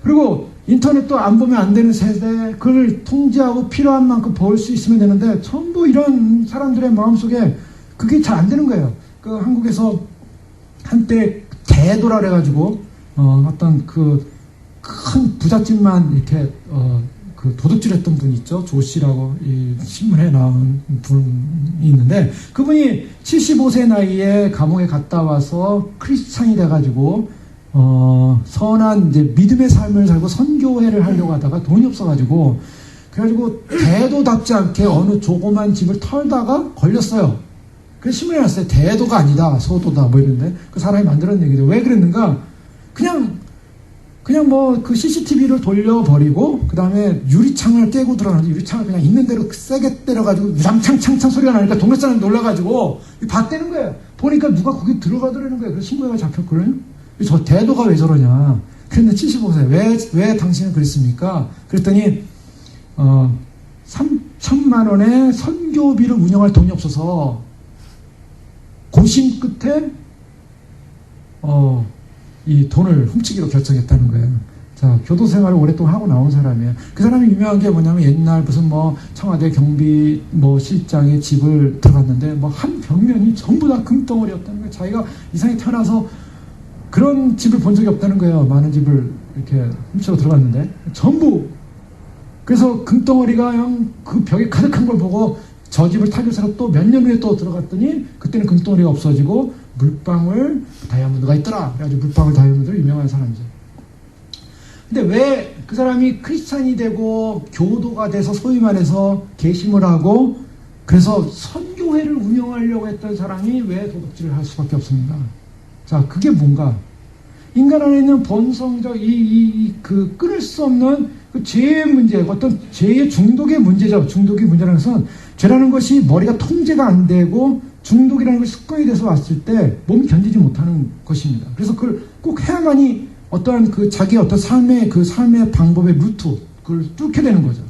Speaker 1: 그리고 인터넷도 안 보면 안 되는 세대, 그걸 통제하고 필요한 만큼 볼 수 있으면 되는데 전부 이런 사람들의 마음속에 그게 잘 안 되는 거예요. 한국에서 한때 대도라 그래가지고 어떤 큰 부잣집만 이렇게 그 도둑질했던 분이 있죠. 조 씨라고 이 신문에 나온 분이 있는데 그분이 75세 나이에 감옥에 갔다 와서 크리스찬이 돼가지고 선한 이제 믿음의 삶을 살고 선교회를 하려고 하다가 돈이 없어가지고 그래가지고 대도답지 않게 어느 조그만 집을 털다가 걸렸어요. 그래서 신문에 났어요. 대도가 아니다 소도다 뭐 이런데 그 사람이 만들었는 얘기죠. 왜 그랬는가? 그냥 뭐 그 CCTV를 돌려버리고 그 다음에 유리창을 깨고 들어가는데 유리창을 그냥 있는 대로 세게 때려가지고 유장창창창 소리가 나니까 동네 사람이 놀라가지고 봤다는 거예요. 보니까 누가 거기 들어가더라는 거예요. 그래서 신고가 잡혔거든요. 저 대도가 왜 저러냐. 그런데 75세 왜 당신은 그랬습니까? 그랬더니 3천만 원의 선교비를 운영할 돈이 없어서 고심 끝에 이 돈을 훔치기로 결정했다는 거예요. 자, 교도 생활을 오랫동안 하고 나온 사람이에요. 그 사람이 유명한 게 뭐냐면 옛날 무슨 뭐 청와대 경비 뭐 실장의 집을 들어갔는데 뭐 한 벽면이 전부 다 금덩어리였다는 거예요. 자기가 이상하게 태어나서 그런 집을 본 적이 없다는 거예요. 많은 집을 이렇게 훔치러 들어갔는데 전부. 그래서 금덩어리가 그냥 그 벽에 가득한 걸 보고 저 집을 타격해서 또 몇 년 후에 또 들어갔더니 그때는 금덩어리가 없어지고 물방울 다이아몬드가 있더라. 그래가지고 물방울 다이아몬드로 유명한 사람이죠. 근데 왜 그 사람이 크리스찬이 되고 교도가 돼서 소위 말해서 개심을 하고 그래서 선교회를 운영하려고 했던 사람이 왜 도둑질을 할 수밖에 없습니까? 자, 그게 뭔가? 인간 안에 있는 본성적 그 끊을 수 없는 그 죄의 문제, 어떤 죄의 중독의 문제죠. 중독의 문제라는 것은 죄라는 것이 머리가 통제가 안 되고 중독이라는 것이 습관이 돼서 왔을 때 몸이 견디지 못하는 것입니다. 그래서 그걸 꼭 해야만이 어떠한 그 자기의 어떤 삶의 방법의 루트, 그걸 뚫게 되는 거죠.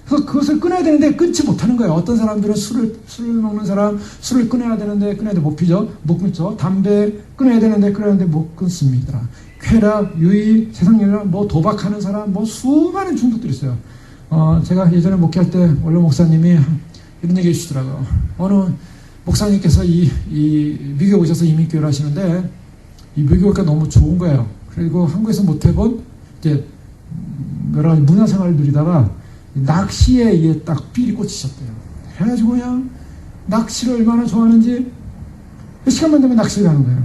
Speaker 1: 그래서 그것을 끊어야 되는데 끊지 못하는 거예요. 어떤 사람들은 술을 먹는 사람, 술을 끊어야 되는데 못 피죠. 못 끊죠. 담배 끊어야 되는데 못 끊습니다. 쾌락, 유의, 세상연락, 뭐 도박하는 사람, 뭐 수많은 중독들이 있어요. 제가 예전에 목회할 때 원로 목사님이 이런 얘기 해주시더라고요. 어느 목사님께서 이 미국에 오셔서 이민교회를 하시는데 이 미국가 너무 좋은 거예요. 그리고 한국에서 못 해본 이제 여러 가지 문화생활을 누리다가 낚시에 이게 딱 삘이 꽂히셨대요. 그래가지고 그냥 낚시를 얼마나 좋아하는지 시간만 되면 낚시를 가는 거예요.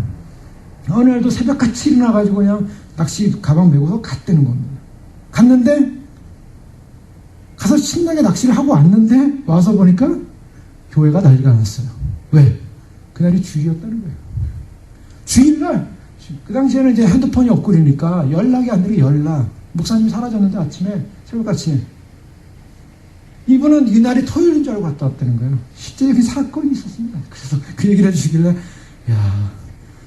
Speaker 1: 어느 날도 새벽같이 일어나가지고 그냥 낚시 가방 메고서 갔다는 겁니다. 갔는데 가서 신나게 낚시를 하고 왔는데 와서 보니까 교회가 난리가 났어요. 왜? 그날이 주일이었다는 거예요. 주일날 그 당시에는 이제 핸드폰이 없고 그러니까 연락이 안 되게 목사님이 사라졌는데 아침에 새벽같이 이분은 이날이 토요일인 줄 알고 갔다 왔다는 거예요. 실제 그 사건이 있었습니다. 그래서 그 얘기를 해주시길래 야,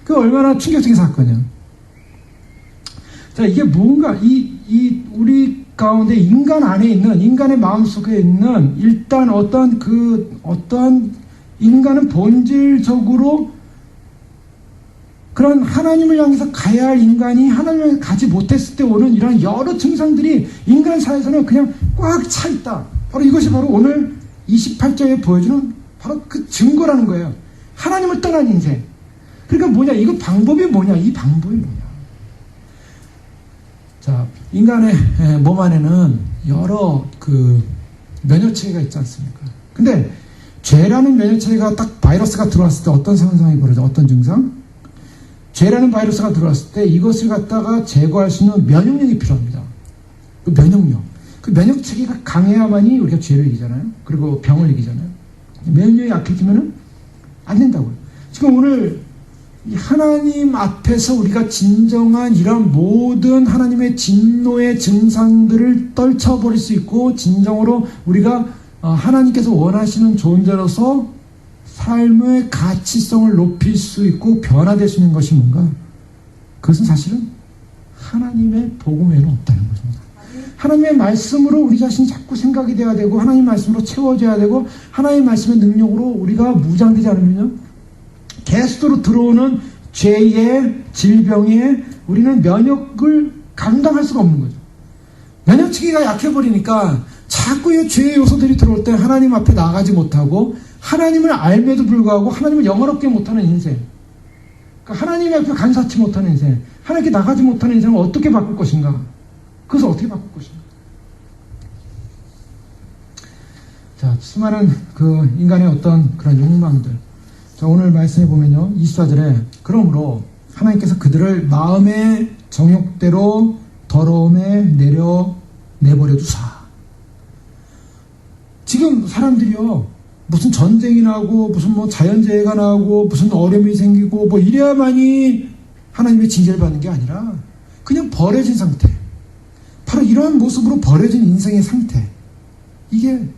Speaker 1: 그 얼마나 충격적인 사건이야. 자, 이게 뭔가 우리 가운데 인간 안에 있는 인간의 마음속에 있는 일단 어떤 인간은 본질적으로 그런 하나님을 향해서 가야 할 인간이 하나님을 향해서 가지 못했을 때 오는 이런 여러 증상들이 인간 사회에서는 그냥 꽉 차 있다. 바로 이것이 바로 오늘 28절에 보여주는 바로 그 증거라는 거예요. 하나님을 떠난 인생. 그러니까 뭐냐? 이거 방법이 뭐냐? 이 방법이 뭐냐? 자, 인간의 몸 안에는 여러 그 면역체계가 있지 않습니까? 근데 죄라는 면역체계가 딱 바이러스가 들어왔을 때 어떤 상황이 벌어져? 어떤 증상? 죄라는 바이러스가 들어왔을 때 이것을 갖다가 제거할 수 있는 면역력이 필요합니다. 그 면역력. 그 면역체계가 강해야만이 우리가 죄를 이기잖아요. 그리고 병을 이기잖아요. 면역력이 약해지면은 안 된다고요. 지금 오늘 이 하나님 앞에서 우리가 진정한 이런 모든 하나님의 진노의 증상들을 떨쳐버릴 수 있고 진정으로 우리가 하나님께서 원하시는 존재로서 삶의 가치성을 높일 수 있고 변화될 수 있는 것이 뭔가? 그것은 사실은 하나님의 복음 외에는 없다는 것입니다. 하나님의 말씀으로 우리 자신이 자꾸 생각이 돼야 되고 하나님 말씀으로 채워져야 되고 하나님 말씀의 능력으로 우리가 무장되지 않으면요 계속으로 들어오는 죄의 질병에 우리는 면역을 감당할 수가 없는 거죠. 면역체계가 약해버리니까 자꾸 이 죄의 요소들이 들어올 때 하나님 앞에 나가지 못하고 하나님을 알매도 불구하고 하나님을 영화롭게 못하는 인생, 그러니까 하나님 앞에 간사치 못하는 인생, 하나님께 나가지 못하는 인생을 어떻게 바꿀 것인가? 그것을 어떻게 바꿀 것인가? 자, 수많은 그 인간의 어떤 그런 욕망들. 자, 오늘 말씀해 보면요. 24절에 그러므로 하나님께서 그들을 마음의 정욕대로 더러움에 내버려 두사. 지금 사람들이요. 무슨 전쟁이 나고 무슨 뭐 자연재해가 나고 무슨 어려움이 생기고 뭐 이래야만이 하나님의 징계를 받는 게 아니라 그냥 버려진 상태. 바로 이러한 모습으로 버려진 인생의 상태. 이게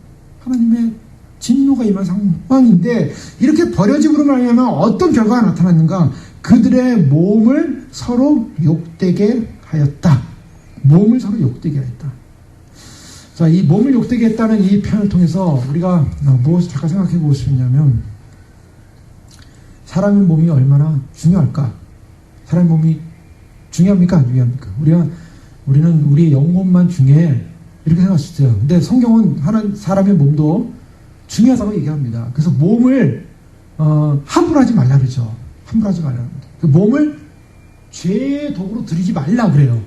Speaker 1: 하나님의 진노가 임한 상황인데 이렇게 버려짐으로 말하면 어떤 결과가 나타났는가? 그들의 몸을 서로 욕되게 하였다. 몸을 서로 욕되게 하였다. 자, 이 몸을 욕되게 했다는 이 표현을 통해서 우리가 무엇을 잠깐 생각해 보고 싶냐면 사람의 몸이 얼마나 중요할까? 사람의 몸이 중요합니까? 안 중요합니까? 우리는 우리의 영혼만 중요해. 이렇게 생각할 수 있어요. 근데 성경은 사람의 몸도 중요하다고 얘기합니다. 그래서 몸을 함부로 하지 말라 그러죠. 함부로 하지 말라 합니다. 그 몸을 죄의 도구로 들이지 말라 그래요.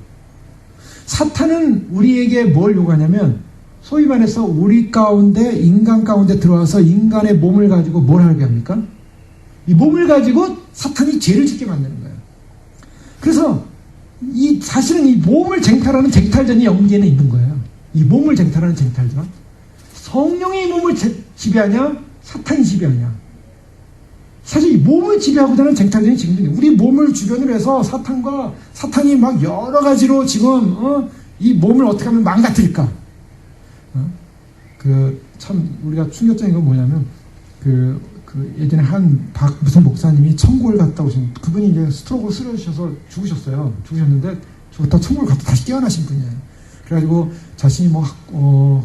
Speaker 1: 사탄은 우리에게 뭘 요구하냐면 소위 말해서 우리 가운데 인간 가운데 들어와서 인간의 몸을 가지고 뭘 하게 합니까? 이 몸을 가지고 사탄이 죄를 짓게 만드는 거예요. 그래서 사실은 이 몸을 쟁탈하는 쟁탈전이 영계에는 있는 거예요. 이 몸을 쟁탈하는 쟁탈전. 성령이 이 몸을 지배하냐? 사탄이 지배하냐? 사실 이 몸을 지배하고자 하는 쟁탈전이 지금 있는 거예요. 우리 몸을 주변으로 해서 사탄이 막 여러 가지로 지금 이 몸을 어떻게 하면 망가뜨릴까? 참 우리가 충격적인 건 뭐냐면 예전에 무슨 목사님이 천국을 갔다 오신 그분이 이제 스트로크로 쓰러지셔서 죽으셨는데 죽었다 천국을 갔다 다시 깨어나신 분이에요. 그래가지고 자신이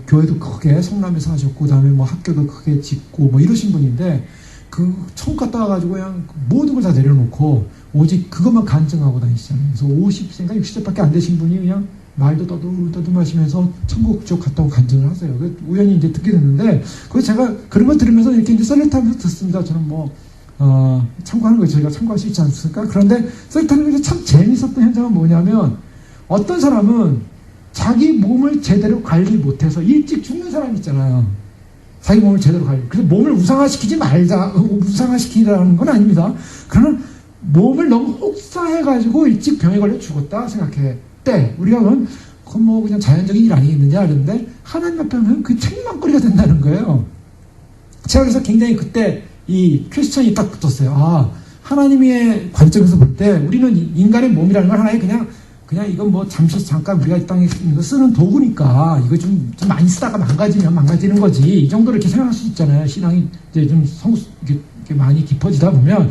Speaker 1: 교회도 크게 성남에서 하셨고 그다음에 학교도 크게 짓고 이러신 분인데 그 천국 갔다 와가지고 그냥 모든 걸 다 내려놓고 오직 그것만 간증하고 다니시잖아요. 그래서 50세인가 60세밖에 안 되신 분이 그냥 말도 떠들마시면서 천국 쪽 갔다고 간증을 하세요. 우연히 이제 듣게 됐는데, 제가 그런 거 들으면서 이렇게 이제 썰레타면서 듣습니다. 저는 참고하는 거 저희가 참고할 수 있지 않습니까? 그런데 썰레타는 게 참 재밌었던 현상은 뭐냐면, 어떤 사람은 자기 몸을 제대로 관리 못해서 일찍 죽는 사람 있잖아요. 자기 몸을 제대로 그래서 몸을 우상화시키라는 건 아닙니다. 그러나 몸을 너무 혹사해가지고 일찍 병에 걸려 죽었다 생각해. 우리가 그건 그냥 자연적인 일 아니겠느냐 하는데 하나님 앞에 하면 그 책망거리가 된다는 거예요. 제가 그래서 굉장히 그때 이 퀘스천이 딱 붙었어요. 하나님의 관점에서 볼 때 우리는 인간의 몸이라는 건 하나의 그냥 이건 잠깐 우리가 이 땅에 쓰는 도구니까 이거 좀 많이 쓰다가 망가지면 망가지는 거지. 이 정도로 이렇게 생각할 수 있잖아요. 신앙이 이제 좀 이렇게 많이 깊어지다 보면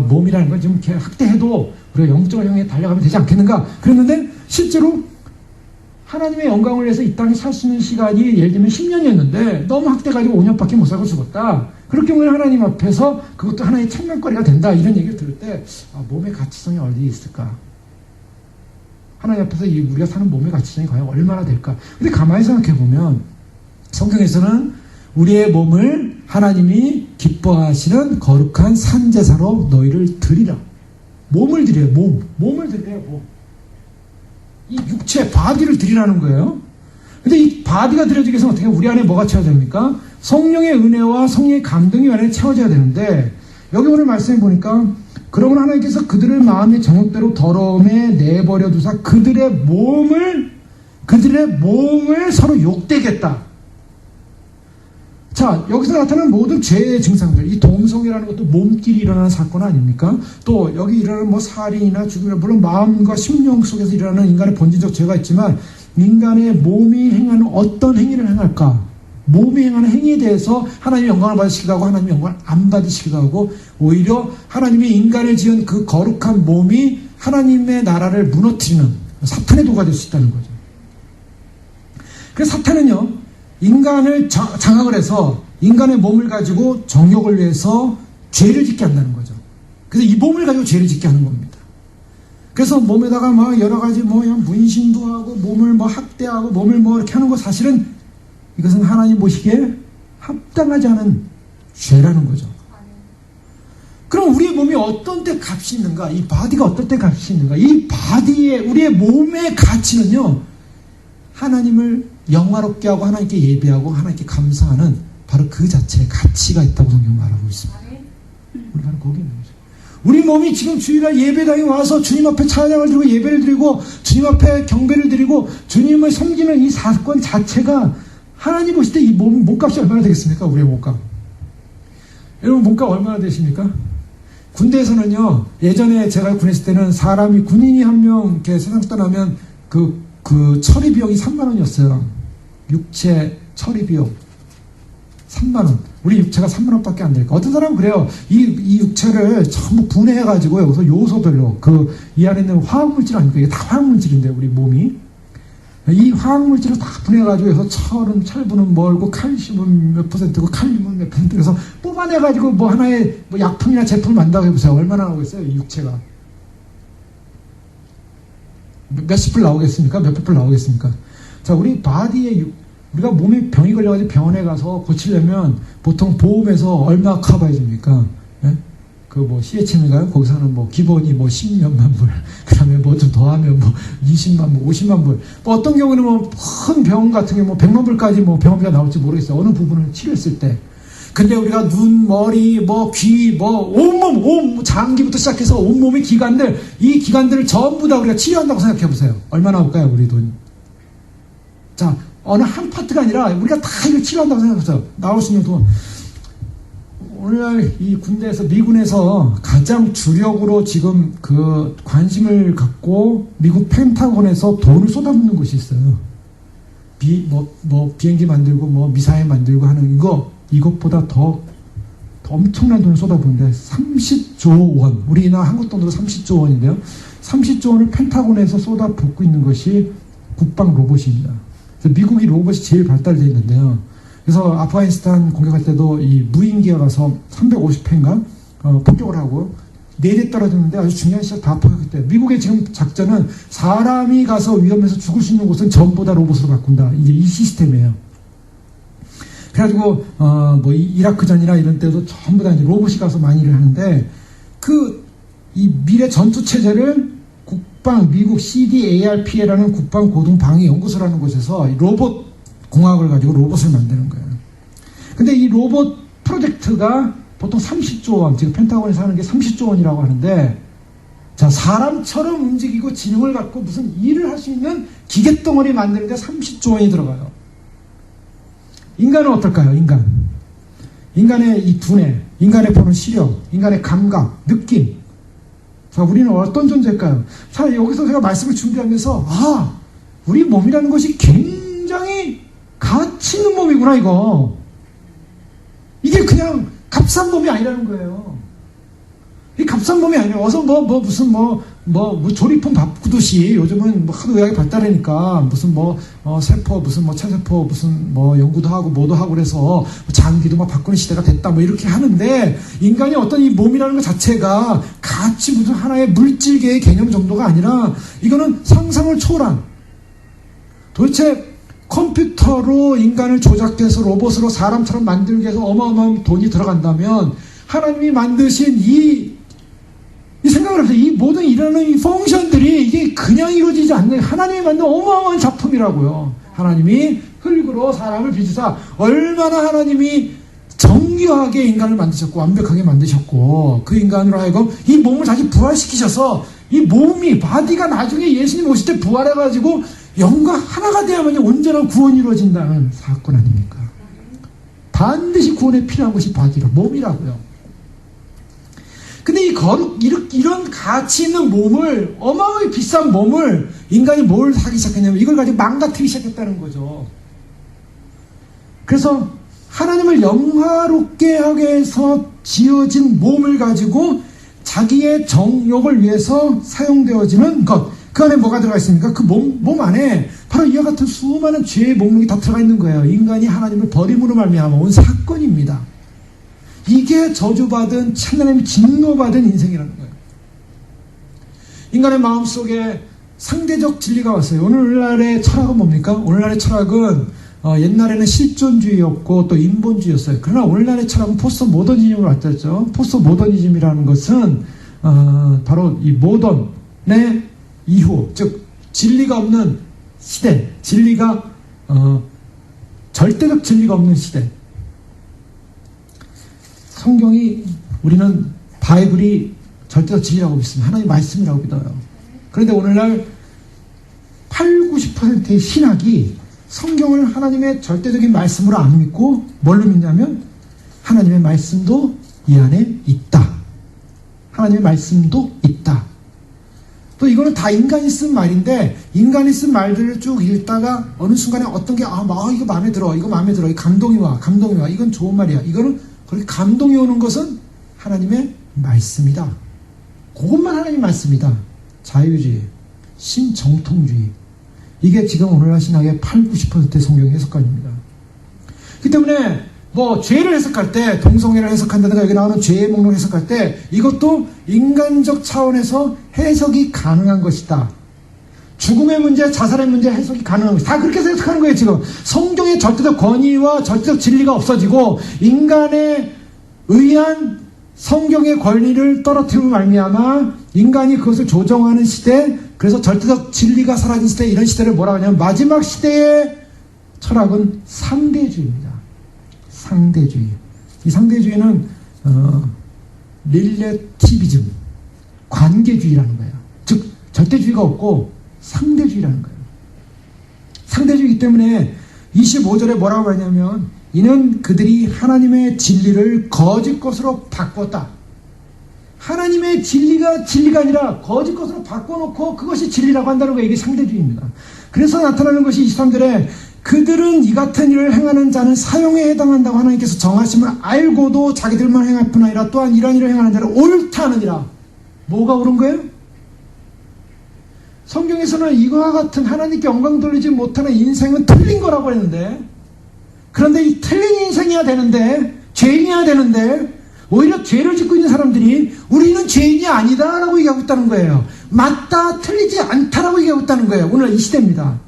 Speaker 1: 몸이라는 건 좀 이렇게 학대해도 우리가 영적을 향해 달려가면 되지 않겠는가? 그랬는데 실제로 하나님의 영광을 위해서 이 땅에 살 수 있는 시간이 예를 들면 10년이었는데 너무 학대가지고 5년밖에 못 살고 죽었다. 그럴 경우에 하나님 앞에서 그것도 하나의 책망거리가 된다. 이런 얘기를 들을 때 몸의 가치성이 어디 있을까? 하나님 앞에서 우리가 사는 몸의 가치성이 과연 얼마나 될까? 근데 가만히 생각해 보면 성경에서는 우리의 몸을 하나님이 기뻐하시는 거룩한 산제사로 너희를 드리라. 몸을 드려요. 몸을 드려요. 이 육체 바디를 드리라는 거예요. 근데 이 바디가 드려지기 위해서는 어떻게 우리 안에 뭐가 채워져야 됩니까? 성령의 은혜와 성령의 감동이 안에 채워져야 되는데 여기 오늘 말씀해 보니까 그러므로 하나님께서 그들을 마음의 정욕대로 더러움에 내버려 두사 그들의 몸을 서로 욕되겠다. 자, 여기서 나타나는 모든 죄의 증상들, 이 동성애라는 것도 몸끼리 일어나는 사건 아닙니까? 또 여기 일어나는 살인이나 죽음이나 물론 마음과 심령 속에서 일어나는 인간의 본질적 죄가 있지만 인간의 몸이 행하는 어떤 행위를 행할까? 몸이 행하는 행위에 대해서 하나님의 영광을 받으시기도 하고 하나님의 영광을 안 받으시기도 하고 오히려 하나님이 인간을 지은 그 거룩한 몸이 하나님의 나라를 무너뜨리는 사탄의 도가 될 수 있다는 거죠. 그래서 사탄은요 인간을 장악을 해서 인간의 몸을 가지고 정욕을 위해서 죄를 짓게 한다는 거죠. 그래서 이 몸을 가지고 죄를 짓게 하는 겁니다. 그래서 몸에다가 여러 가지 문신도 하고 몸을 학대하고 몸을 이렇게 하는 거 사실은 이것은 하나님 보시기에 합당하지 않은 죄라는 거죠. 그럼 우리의 몸이 어떤 때 값이 있는가? 이 바디가 어떤 때 값이 있는가? 이 바디의 우리의 몸의 가치는요 하나님을 영화롭게 하고 하나님께 예배하고 하나님께 감사하는 바로 그 자체에 가치가 있다고 성경 말하고 있습니다. 우리 바로 거기에 있는 거죠. 우리 몸이 지금 주일날 예배당에 와서 주님 앞에 찬양을 드리고 예배를 드리고 주님 앞에 경배를 드리고 주님을 섬기는 이 사건 자체가 하나님 보실 때 이 몸값이 얼마나 되겠습니까? 우리의 몸값. 여러분 몸값 얼마나 되십니까? 군대에서는요, 예전에 제가 군에 있을 때는 사람이 군인이 한 명 이렇게 세상 떠나면 그 처리 비용이 3만 원이었어요. 육체 처리 비용 3만 원. 우리 육체가 3만 원밖에 안 될까? 어떤 사람은 그래요. 이 육체를 전부 분해해가지고 여기서 요소별로 이 안에 있는 화학물질 아닙니까? 이게 다 화학물질인데 우리 몸이 이 화학물질을 다 분해해가지고 여기서 철분은 뭐고 칼슘은 몇 %고 칼륨은 몇 %, 그래서 뽑아내가지고 뭐 하나의 뭐 약품이나 제품을 만든다고 해보세요. 얼마나 나오겠어요? 이 육체가 몇십 불 나오겠습니까? 몇백 불 나오겠습니까? 자, 우리 바디에 우리가 몸에 병이 걸려가지고 병원에 가서 고치려면 보통 보험에서 얼마 커버해 줍니까? 예? CHM인가요? 거기서는 뭐 기본이 뭐 10몇만 불, 그 다음에 뭐 좀 더하면 뭐 20만 불, 50만 불. 뭐 어떤 경우는 뭐 큰 병 같은 경우 뭐 100만 불까지 뭐 병원비가 나올지 모르겠어요. 어느 부분을 치료했을 때. 근데 우리가 눈, 머리, 뭐 귀, 뭐 온몸, 장기부터 시작해서 온몸의 기관들, 이 기관들을 전부 다 우리가 치료한다고 생각해 보세요. 얼마 나올까요, 우리 돈? 자, 어느 한 파트가 아니라 우리가 다 이걸 치료한다고 생각해보세요. 나올 수 있는 돈. 오늘날 이 군대에서, 미군에서 가장 주력으로 지금 관심을 갖고 미국 펜타곤에서 돈을 쏟아붓는 곳이 있어요. 비행기 만들고 뭐 미사일 만들고 하는 이것보다 더 엄청난 돈을 쏟아붓는데 30조 원. 우리나라 한국 돈으로 30조 원인데요. 30조 원을 펜타곤에서 쏟아붓고 있는 것이 국방 로봇입니다. 그래서 미국이 로봇이 제일 발달되어 있는데요. 그래서 아프가니스탄 공격할 때도 이 무인기가 가서 350회인가 폭격을 하고 4대 떨어졌는데 아주 중요한 시작 다 포격했대요. 미국의 지금 작전은 사람이 가서 위험해서 죽을 수 있는 곳은 전부 다 로봇으로 바꾼다. 이제 이 시스템이에요. 그래가지고 이라크전이나 이런 때도 전부 다 이제 로봇이 가서 많이 일을 하는데 이 미래 전투 체제를 미국 CDARPA라는 국방고등방위연구소라는 곳에서 로봇 공학을 가지고 로봇을 만드는 거예요. 근데 이 로봇 프로젝트가 보통 30조 원, 지금 펜타곤에서 하는 게 30조 원이라고 하는데, 자, 사람처럼 움직이고 지능을 갖고 무슨 일을 할 수 있는 기계덩어리 만드는데 30조 원이 들어가요. 인간은 어떨까요? 인간의 이 두뇌, 인간의 보는 시력, 인간의 감각, 느낌. 자, 우리는 어떤 존재일까요? 자, 여기서 제가 말씀을 준비하면서 우리 몸이라는 것이 굉장히 가치 있는 몸이구나, 이거. 이게 그냥 값싼 몸이 아니라는 거예요. 이 값싼 몸이 아니라 어서 무슨 조리품 바꾸듯이 요즘은 하도 의학이 발달하니까 무슨 세포, 무슨 체세포, 무슨 연구도 하고 뭐도 하고 그래서 장기도 바꾸는 시대가 됐다 이렇게 하는데, 인간이 어떤 이 몸이라는 것 자체가 가치 무슨 하나의 물질계의 개념 정도가 아니라 이거는 상상을 초월한, 도대체 컴퓨터로 인간을 조작해서 로봇으로 사람처럼 만들기 위해서 어마어마한 돈이 들어간다면 하나님이 만드신 이 생각을 해보세요. 이 모든 일어나는 이 펑션들이 이게 그냥 이루어지지 않는 하나님이 만든 어마어마한 작품이라고요. 하나님이 흙으로 사람을 빚으사 얼마나 하나님이 정교하게 인간을 만드셨고 완벽하게 만드셨고, 그 인간으로 하여금 이 몸을 다시 부활시키셔서 이 몸이 바디가 나중에 예수님 오실 때 부활해가지고 영과 하나가 되어야만 온전한 구원이 이루어진다는 사건 아닙니까? 반드시 구원에 필요한 것이 바디라, 몸이라고요. 근데 이런 가치 있는 몸을, 어마어마하게 비싼 몸을 인간이 뭘 하기 시작했냐면 이걸 가지고 망가뜨리기 시작했다는 거죠. 그래서 하나님을 영화롭게 하게 해서 지어진 몸을 가지고 자기의 정욕을 위해서 사용되어지는 것, 그 안에 뭐가 들어가 있습니까? 그 몸 안에 바로 이와 같은 수많은 죄의 목록이 다 들어가 있는 거예요. 인간이 하나님을 버림으로 말미암아 온 사건입니다. 이게 저주받은, 하나님이 진노받은 인생이라는 거예요. 인간의 마음속에 상대적 진리가 왔어요. 오늘날의 철학은 뭡니까? 오늘날의 철학은 옛날에는 실존주의였고 또 인본주의였어요. 그러나 오늘날의 철학은 포스트 모더니즘으로 왔죠. 포스트 모더니즘이라는 것은 바로 이 모던의 이후, 즉 진리가 없는 시대, 절대적 진리가 없는 시대, 성경이, 우리는 바이블이 절대적 진리라고 믿습니다. 하나님 말씀이라고 믿어요. 그런데 오늘날 80~90%의 신학이 성경을 하나님의 절대적인 말씀으로 안 믿고 뭘로 믿냐면 하나님의 말씀도 이 안에 있다. 하나님의 말씀도 있다. 또 이거는 다 인간이 쓴 말인데, 인간이 쓴 말들을 쭉 읽다가 어느 순간에 어떤 게 이거 마음에 들어, 이거 마음에 들어, 이 감동이 와, 이건 좋은 말이야. 이거는 그렇게 감동이 오는 것은 하나님의 말씀이다. 그것만 하나님 말씀이다. 자유주의, 신정통주의, 이게 지금 오늘날 신학의 80~90%의 성경 해석관입니다. 그렇기 때문에 죄를 해석할 때, 동성애를 해석한다든가 여기 나오는 죄의 목록을 해석할 때 이것도 인간적 차원에서 해석이 가능한 것이다. 죽음의 문제, 자살의 문제 해석이 가능한 것이다. 다 그렇게 해석하는 거예요. 지금 성경의 절대적 권위와 절대적 진리가 없어지고 인간에 의한 성경의 권리를 떨어뜨리고 말미암아 인간이 그것을 조정하는 시대, 그래서 절대적 진리가 사라진 시대, 이런 시대를 뭐라고 하냐면 마지막 시대의 철학은 상대주의입니다. 상대주의. 이 상대주의는 릴레티비즘, 관계주의라는 거예요. 즉 절대주의가 없고 상대주의라는 거예요. 상대주의이기 때문에 25절에 뭐라고 하냐면 이는 그들이 하나님의 진리를 거짓 것으로 바꿨다. 하나님의 진리가 아니라 거짓 것으로 바꿔놓고 그것이 진리라고 한다는 거예요. 이게 상대주의입니다. 그래서 나타나는 것이 23절에 그들은 이 같은 일을 행하는 자는 사형에 해당한다고 하나님께서 정하심을 알고도 자기들만 행할 뿐 아니라 또한 이런 일을 행하는 자를 옳다 하느니라. 뭐가 옳은 거예요? 성경에서는 이거와 같은 하나님께 영광 돌리지 못하는 인생은 틀린 거라고 했는데, 그런데 이 틀린 인생이어야 되는데, 죄인이어야 되는데, 오히려 죄를 짓고 있는 사람들이 우리는 죄인이 아니다 라고 얘기하고 있다는 거예요. 맞다, 틀리지 않다라고 얘기하고 있다는 거예요. 오늘 이 시대입니다.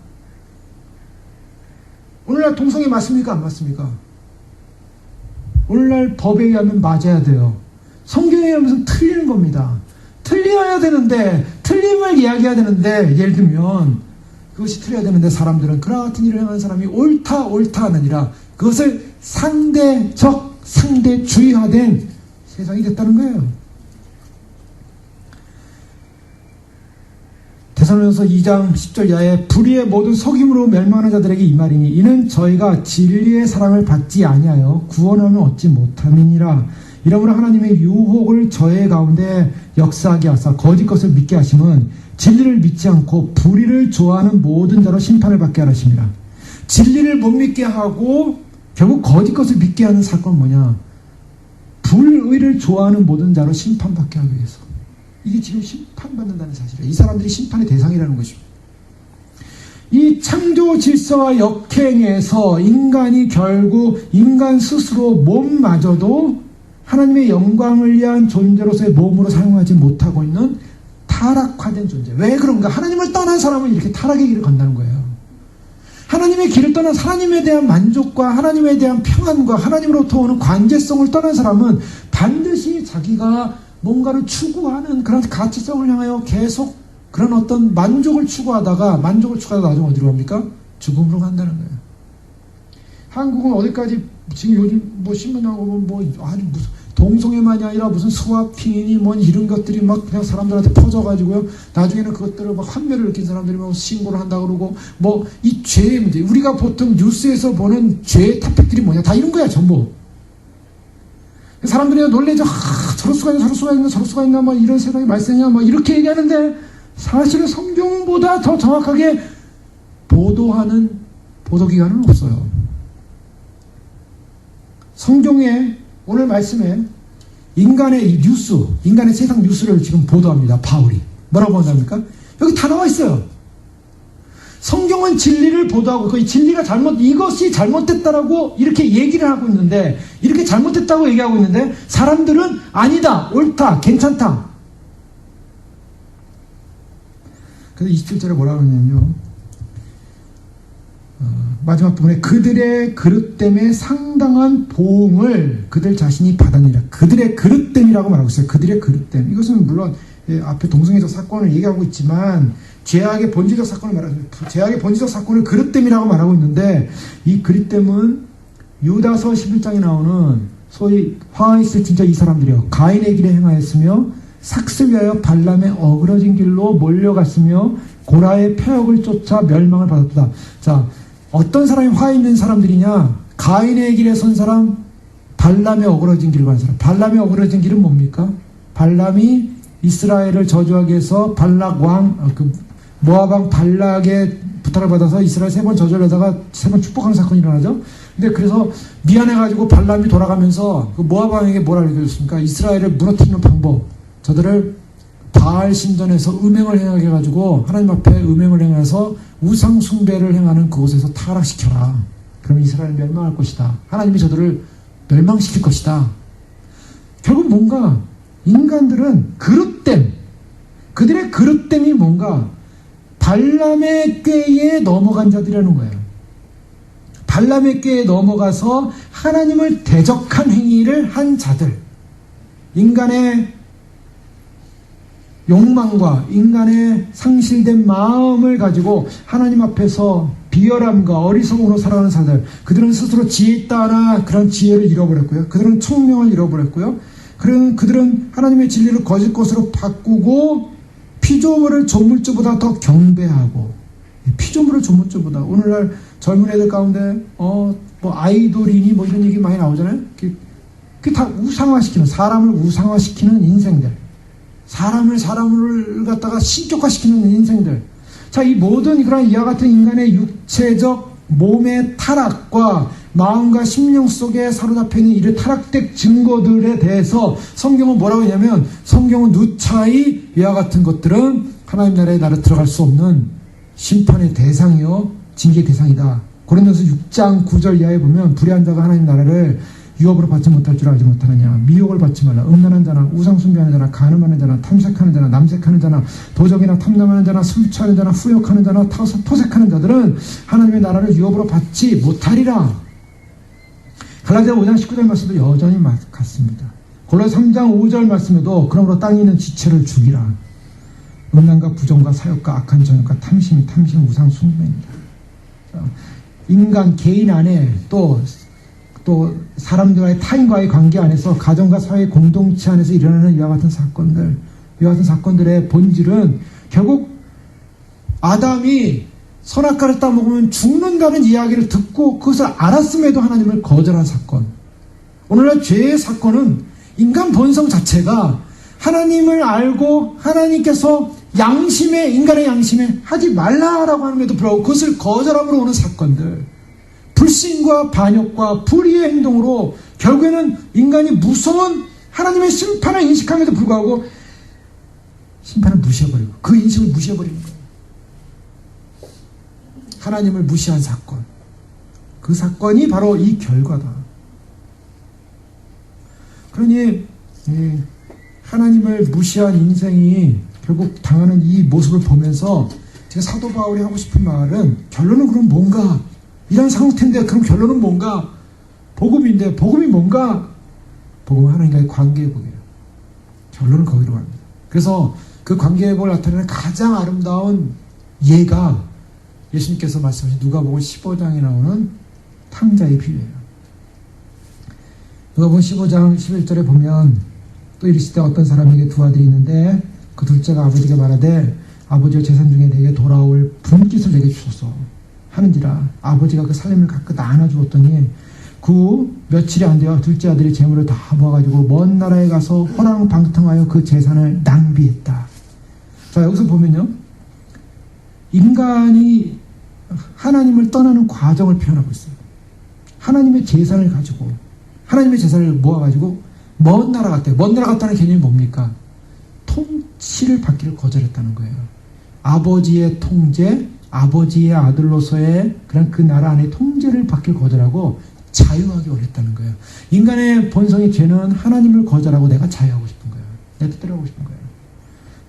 Speaker 1: 오늘날 동성애 맞습니까? 안 맞습니까? 오늘날 법에 의하면 맞아야 돼요. 성경에 의하면 틀리는 겁니다. 틀려야 되는데, 틀림을 이야기해야 되는데, 예를 들면 그것이 틀려야 되는데 사람들은 그와 같은 일을 행하는 사람이 옳다 하느니라. 그것을 상대주의화된 세상이 됐다는 거예요. 데살로니가서 2장 10절 이하에 불의의 모든 속임으로 멸망하는 자들에게 이 말이니 이는 저희가 진리의 사랑을 받지 아니하여 구원함을 얻지 못함이니라. 이러므로 하나님의 유혹을 저의 가운데 역사하게 하사 거짓 것을 믿게 하심은 진리를 믿지 않고 불의를 좋아하는 모든 자로 심판을 받게 하심이라. 진리를 못 믿게 하고 결국 거짓 것을 믿게 하는 사건은 뭐냐? 불의를 좋아하는 모든 자로 심판받게 하기 위해서. 이게 지금 심판받는다는 사실이에요. 이 사람들이 심판의 대상이라는 것입니다. 이 창조 질서와 역행에서 인간이 결국 인간 스스로 몸마저도 하나님의 영광을 위한 존재로서의 몸으로 사용하지 못하고 있는 타락화된 존재. 왜 그런가? 하나님을 떠난 사람은 이렇게 타락의 길을 건다는 거예요. 하나님의 길을 떠난, 하나님에 대한 만족과 하나님에 대한 평안과 하나님으로부터 오는 관계성을 떠난 사람은 반드시 자기가 뭔가를 추구하는 그런 가치성을 향하여 계속 그런 어떤 만족을 추구하다가 나중에 어디로 갑니까? 죽음으로 간다는 거예요. 한국은 어디까지 지금 요즘 신문 나오고 아주 무슨 동성애만이 아니라 무슨 스와핑이니 이런 것들이 막 그냥 사람들한테 퍼져가지고요. 나중에는 그것들을 막 환멸을 일으킨 사람들이 막 신고를 한다 그러고 이 죄의 문제. 우리가 보통 뉴스에서 보는 죄의 토픽들이 뭐냐? 다 이런 거야, 전부. 사람들이 놀래죠. 저럴 수가 있나, 이런 세상이 말세냐, 이렇게 얘기하는데, 사실은 성경보다 더 정확하게 보도하는 보도기관은 없어요. 성경에, 오늘 말씀에, 인간의 이 뉴스, 인간의 세상 뉴스를 지금 보도합니다. 바울이. 뭐라고 한답니까? 여기 다 나와 있어요. 성경은 진리를 보도하고 그 진리가 이것이 잘못됐다라고 이렇게 얘기를 하고 있는데, 이렇게 잘못됐다고 얘기하고 있는데 사람들은 아니다, 옳다, 괜찮다. 그래서 27절에 뭐라고 하냐면요, 마지막 부분에 그들의 그릇됨에 상당한 보응을 그들 자신이 받았느니라. 그들의 그릇됨이라고 말하고 있어요. 그들의 그릇됨. 이것은 물론 앞에 동성애적 사건을 얘기하고 있지만 죄악의 본질적 사건을 말합니다. 죄악의 본질적 사건을 그릇됨이라고 말하고 있는데, 이 그릇됨은 유다서 11장에 나오는 소위 화가 있을 진짜 이 사람들이요. 가인의 길에 행하였으며 삭슬 위하여 발람의 어그러진 길로 몰려갔으며 고라의 폐역을 쫓아 멸망을 받았다. 자, 어떤 사람이 화 있는 사람들이냐? 가인의 길에 선 사람, 발람의 어그러진 길을 간 사람. 발람의 어그러진 길은 뭡니까? 발람이 이스라엘을 저주하기 위해서 발락 왕, 모압 왕 발락의 부탁을 받아서 이스라엘 3번 저주를 하다가 3번 축복하는 사건이 일어나죠. 근데 그래서 미안해가지고 발람이 돌아가면서 그 모압 왕에게 뭐라 알려줬습니까? 이스라엘을 무너뜨리는 방법. 저들을 바알 신전에서 음행을 행하게 해가지고 하나님 앞에 음행을 행해서 우상 숭배를 행하는 그곳에서 타락시켜라. 그러면 이스라엘은 멸망할 것이다. 하나님이 저들을 멸망시킬 것이다. 결국 뭔가 인간들은 그릇됨, 그들의 그릇됨이 뭔가 발람의 꾀에 넘어간 자들이라는 거예요. 발람의 꾀에 넘어가서 하나님을 대적한 행위를 한 자들. 인간의 욕망과 인간의 상실된 마음을 가지고 하나님 앞에서 비열함과 어리석음으로 살아가는 자들. 그들은 스스로 지혜 있다 하나 그런 지혜를 잃어버렸고요. 그들은 총명을 잃어버렸고요. 그들은 하나님의 진리를 거짓 것으로 바꾸고 피조물을 조물주보다 더 경배하고, 피조물을 조물주보다, 오늘날 젊은 애들 가운데 뭐 아이돌이니 뭐 이런 얘기 많이 나오잖아요. 그게 다 우상화시키는, 사람을 우상화시키는 인생들, 사람을 갖다가 신격화시키는 인생들. 자, 이 모든 그런 이와 같은 인간의 육체적 몸의 타락과 마음과 심령 속에 사로잡혀 있는 이런 타락된 증거들에 대해서 성경은 뭐라고 하냐면, 성경은 누차이 이와 같은 것들은 하나님 나라에 나를 들어갈 수 없는 심판의 대상이요 징계의 대상이다. 고린도서 6장 9절 이하에 보면, 불의한 자가 하나님 나라를 유업으로 받지 못할 줄 알지 못하느냐. 미혹을 받지 말라. 음란한 자나 우상 숭배하는 자나 간음하는 자나 탐색하는 자나 남색하는 자나 도적이나 탐남하는 자나 술 취하는 자나 후욕하는 자나 토색하는 자들은 하나님의 나라를 유업으로 받지 못하리라. 갈라디아 5장 19절 말씀도 여전히 같습니다. 골로새 3장 5절 말씀에도 그러므로 땅에 있는 지체를 죽이라. 음란과 부정과 사욕과 악한 정욕과 탐심 우상 숭배입니다. 인간 개인 안에 또 사람들과의 타인과의 관계 안에서 가정과 사회 공동체 안에서 일어나는 이와 같은 사건들의 본질은 결국 아담이 선악과를 따먹으면 죽는다는 이야기를 듣고 그것을 알았음에도 하나님을 거절한 사건. 오늘날 죄의 사건은 인간 본성 자체가 하나님을 알고 하나님께서 인간의 양심에 하지 말라라고 하는데도 불구하고 그것을 거절함으로 오는 사건들. 불신과 반역과 불의의 행동으로 결국에는 인간이 무서운 하나님의 심판을 인식함에도 불구하고 심판을 무시해버리고 그 인식을 무시해버리는 거예요. 하나님을 무시한 사건. 그 사건이 바로 이 결과다. 그러니 하나님을 무시한 인생이 결국 당하는 이 모습을 보면서 제가 사도 바울이 하고 싶은 말은, 결론은 그럼 뭔가? 이런 상태인데 그럼 결론은 뭔가? 복음인데 복음이 뭔가? 복음은 하나님과의 관계회복이에요. 결론은 거기로 갑니다. 그래서 그 관계회복을 나타내는 가장 아름다운 예가 예수님께서 말씀하신 누가복음 15장에 나오는 탕자의 비유예요. 누가복음 15장 11절에 보면, 또 이르시되 어떤 사람에게 두 아들이 있는데 그 둘째가 아버지가 말하되 아버지의 재산 중에 내게 돌아올 분깃을 내게 주소서 하는지라. 아버지가 그 살림을 가끗 나눠주었더니 그 며칠이 안 되어 둘째 아들이 재물을 다 모아가지고 먼 나라에 가서 호랑방탕하여 그 재산을 낭비했다. 자, 여기서 보면요, 인간이 하나님을 떠나는 과정을 표현하고 있어요. 하나님의 재산을 가지고, 하나님의 재산을 모아가지고 먼 나라 갔대요. 먼 나라 갔다는 개념이 뭡니까? 통치를 받기를 거절했다는 거예요. 아버지의 통제, 아버지의 아들로서의 그런 그 나라 안에 통제를 받기를 거절하고 자유하기 원했다는 거예요. 인간의 본성의 죄는 하나님을 거절하고 내가 자유하고 싶은 거예요. 내 뜻대로 하고 싶은 거예요.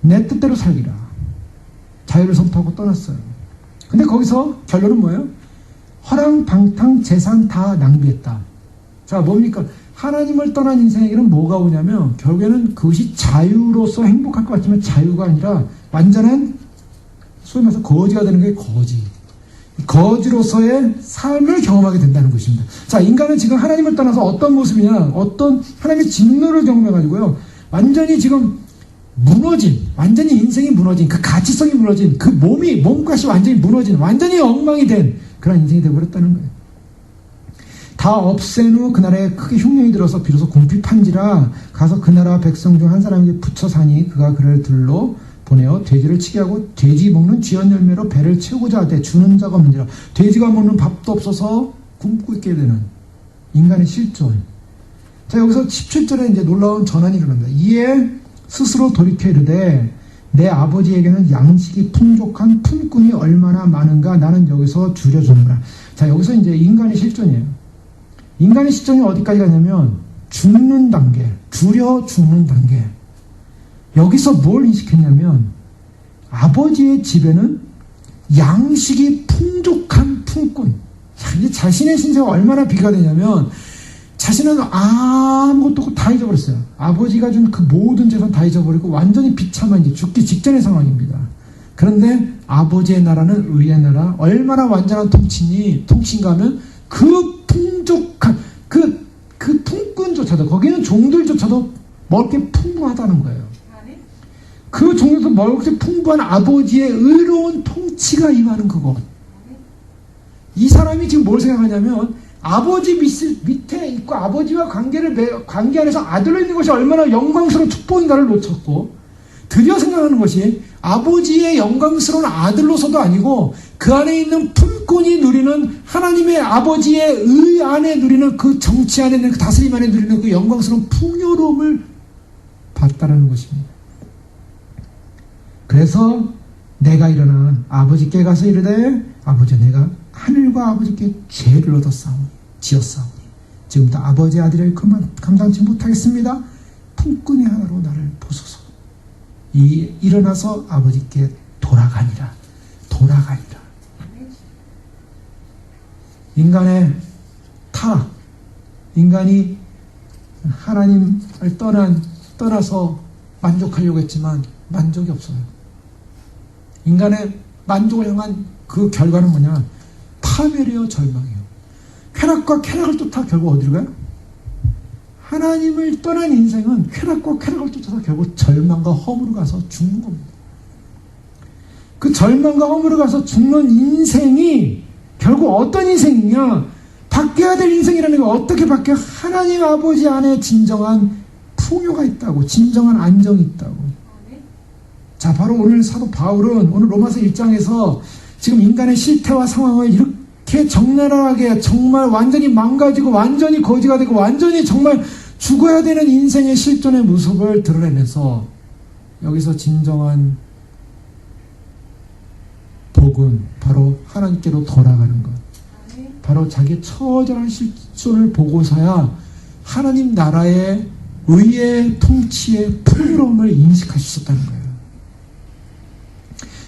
Speaker 1: 내 뜻대로 살기라. 자유를 선포하고 떠났어요. 근데 거기서 결론은 뭐예요? 허랑방탕 재산 다 낭비했다. 자, 뭡니까? 하나님을 떠난 인생에게는 뭐가 오냐면 결국에는 그것이 자유로서 행복할 것 같지만 자유가 아니라 완전한 소위 말해서 거지가 되는 게 거지. 거지로서의 삶을 경험하게 된다는 것입니다. 자, 인간은 지금 하나님을 떠나서 어떤 모습이냐, 어떤 하나님의 진노를 경험해가지고요, 완전히 지금 무너진, 완전히 인생이 무너진, 그 가치성이 무너진, 그 몸값이 완전히 무너진, 완전히 엉망이 된 그런 인생이 되어버렸다는 거예요. 다 없앤 후 그날에 크게 흉년이 들어서 비로소 궁핍한지라 가서 그 나라 백성 중 한 사람에게 붙여 사니 그가 그를 들로 보내어 돼지를 치게 하고 돼지 먹는 쥐연 열매로 배를 채우고자 하되 주는 자가 없느니라. 돼지가 먹는 밥도 없어서 굶고 있게 되는 인간의 실존. 자, 여기서 17절에 이제 놀라운 전환이 일어납니다. 이에 스스로 돌이켜 이르되 내 아버지에게는 양식이 풍족한 품꾼이 얼마나 많은가 나는 여기서 줄여주느라. 자, 여기서 이제 인간의 실존이에요. 인간의 실존이 어디까지 가냐면 죽는 단계, 줄여 죽는 단계. 여기서 뭘 인식했냐면 아버지의 집에는 양식이 풍족한 품꾼. 자신의 신세가 얼마나 비가 되냐면 자신은 아무것도 없고 다 잊어버렸어요. 아버지가 준 그 모든 재산 다 잊어버리고 완전히 비참한 이제 죽기 직전의 상황입니다. 그런데 아버지의 나라는 의의 나라, 얼마나 완전한 통치인가 하면 그 풍족한 그 품꾼조차도, 거기는 종들조차도 먹을 게 풍부하다는 거예요. 그 종들도 먹을 게 풍부한 아버지의 의로운 통치가 임하는 그곳. 이 사람이 지금 뭘 생각하냐면 아버지 밑에 있고 아버지와 관계 안에서 아들로 있는 것이 얼마나 영광스러운 축복인가를 놓쳤고, 드디어 생각하는 것이 아버지의 영광스러운 아들로서도 아니고 그 안에 있는 품꾼이 누리는 하나님의 아버지의 의 안에 누리는 그 정치 안에 있는 그 다스림 안에 누리는 그 영광스러운 풍요로움을 봤다는 것입니다. 그래서 내가 일어나 아버지께 가서 이르되 아버지, 내가 하늘과 아버지께 죄를 지었사오니 지금부터 아버지의 아들을 감당치 못하겠습니다. 품꾼의 하나로 나를 보소서. 일어나서 아버지께 돌아가니라. 인간의 타락, 인간이 하나님을 떠나서 만족하려고 했지만 만족이 없어요. 인간의 만족을 향한 그 결과는 뭐냐? 파멸이요, 절망이요. 쾌락과 쾌락을 쫓아 결국 어디로 가요? 하나님을 떠난 인생은 쾌락과 쾌락을 쫓아서 결국 절망과 허무로 가서 죽는 겁니다. 그 절망과 허무로 가서 죽는 인생이 결국 어떤 인생이냐? 바뀌어야 될 인생이라는 게 어떻게 바뀌어? 하나님 아버지 안에 진정한 풍요가 있다고, 진정한 안정이 있다고. 자, 바로 오늘 사도 바울은 오늘 로마서 1장에서 지금 인간의 실태와 상황을 이렇게 적나라하게 정말 완전히 망가지고 완전히 거지가 되고 완전히 정말 죽어야 되는 인생의 실존의 모습을 드러내면서 여기서 진정한 복은 바로 하나님께로 돌아가는 것, 바로 자기의 처절한 실존을 보고서야 하나님 나라의 의의 통치의 풍요로움을 인식할 수 있었다는 거예요.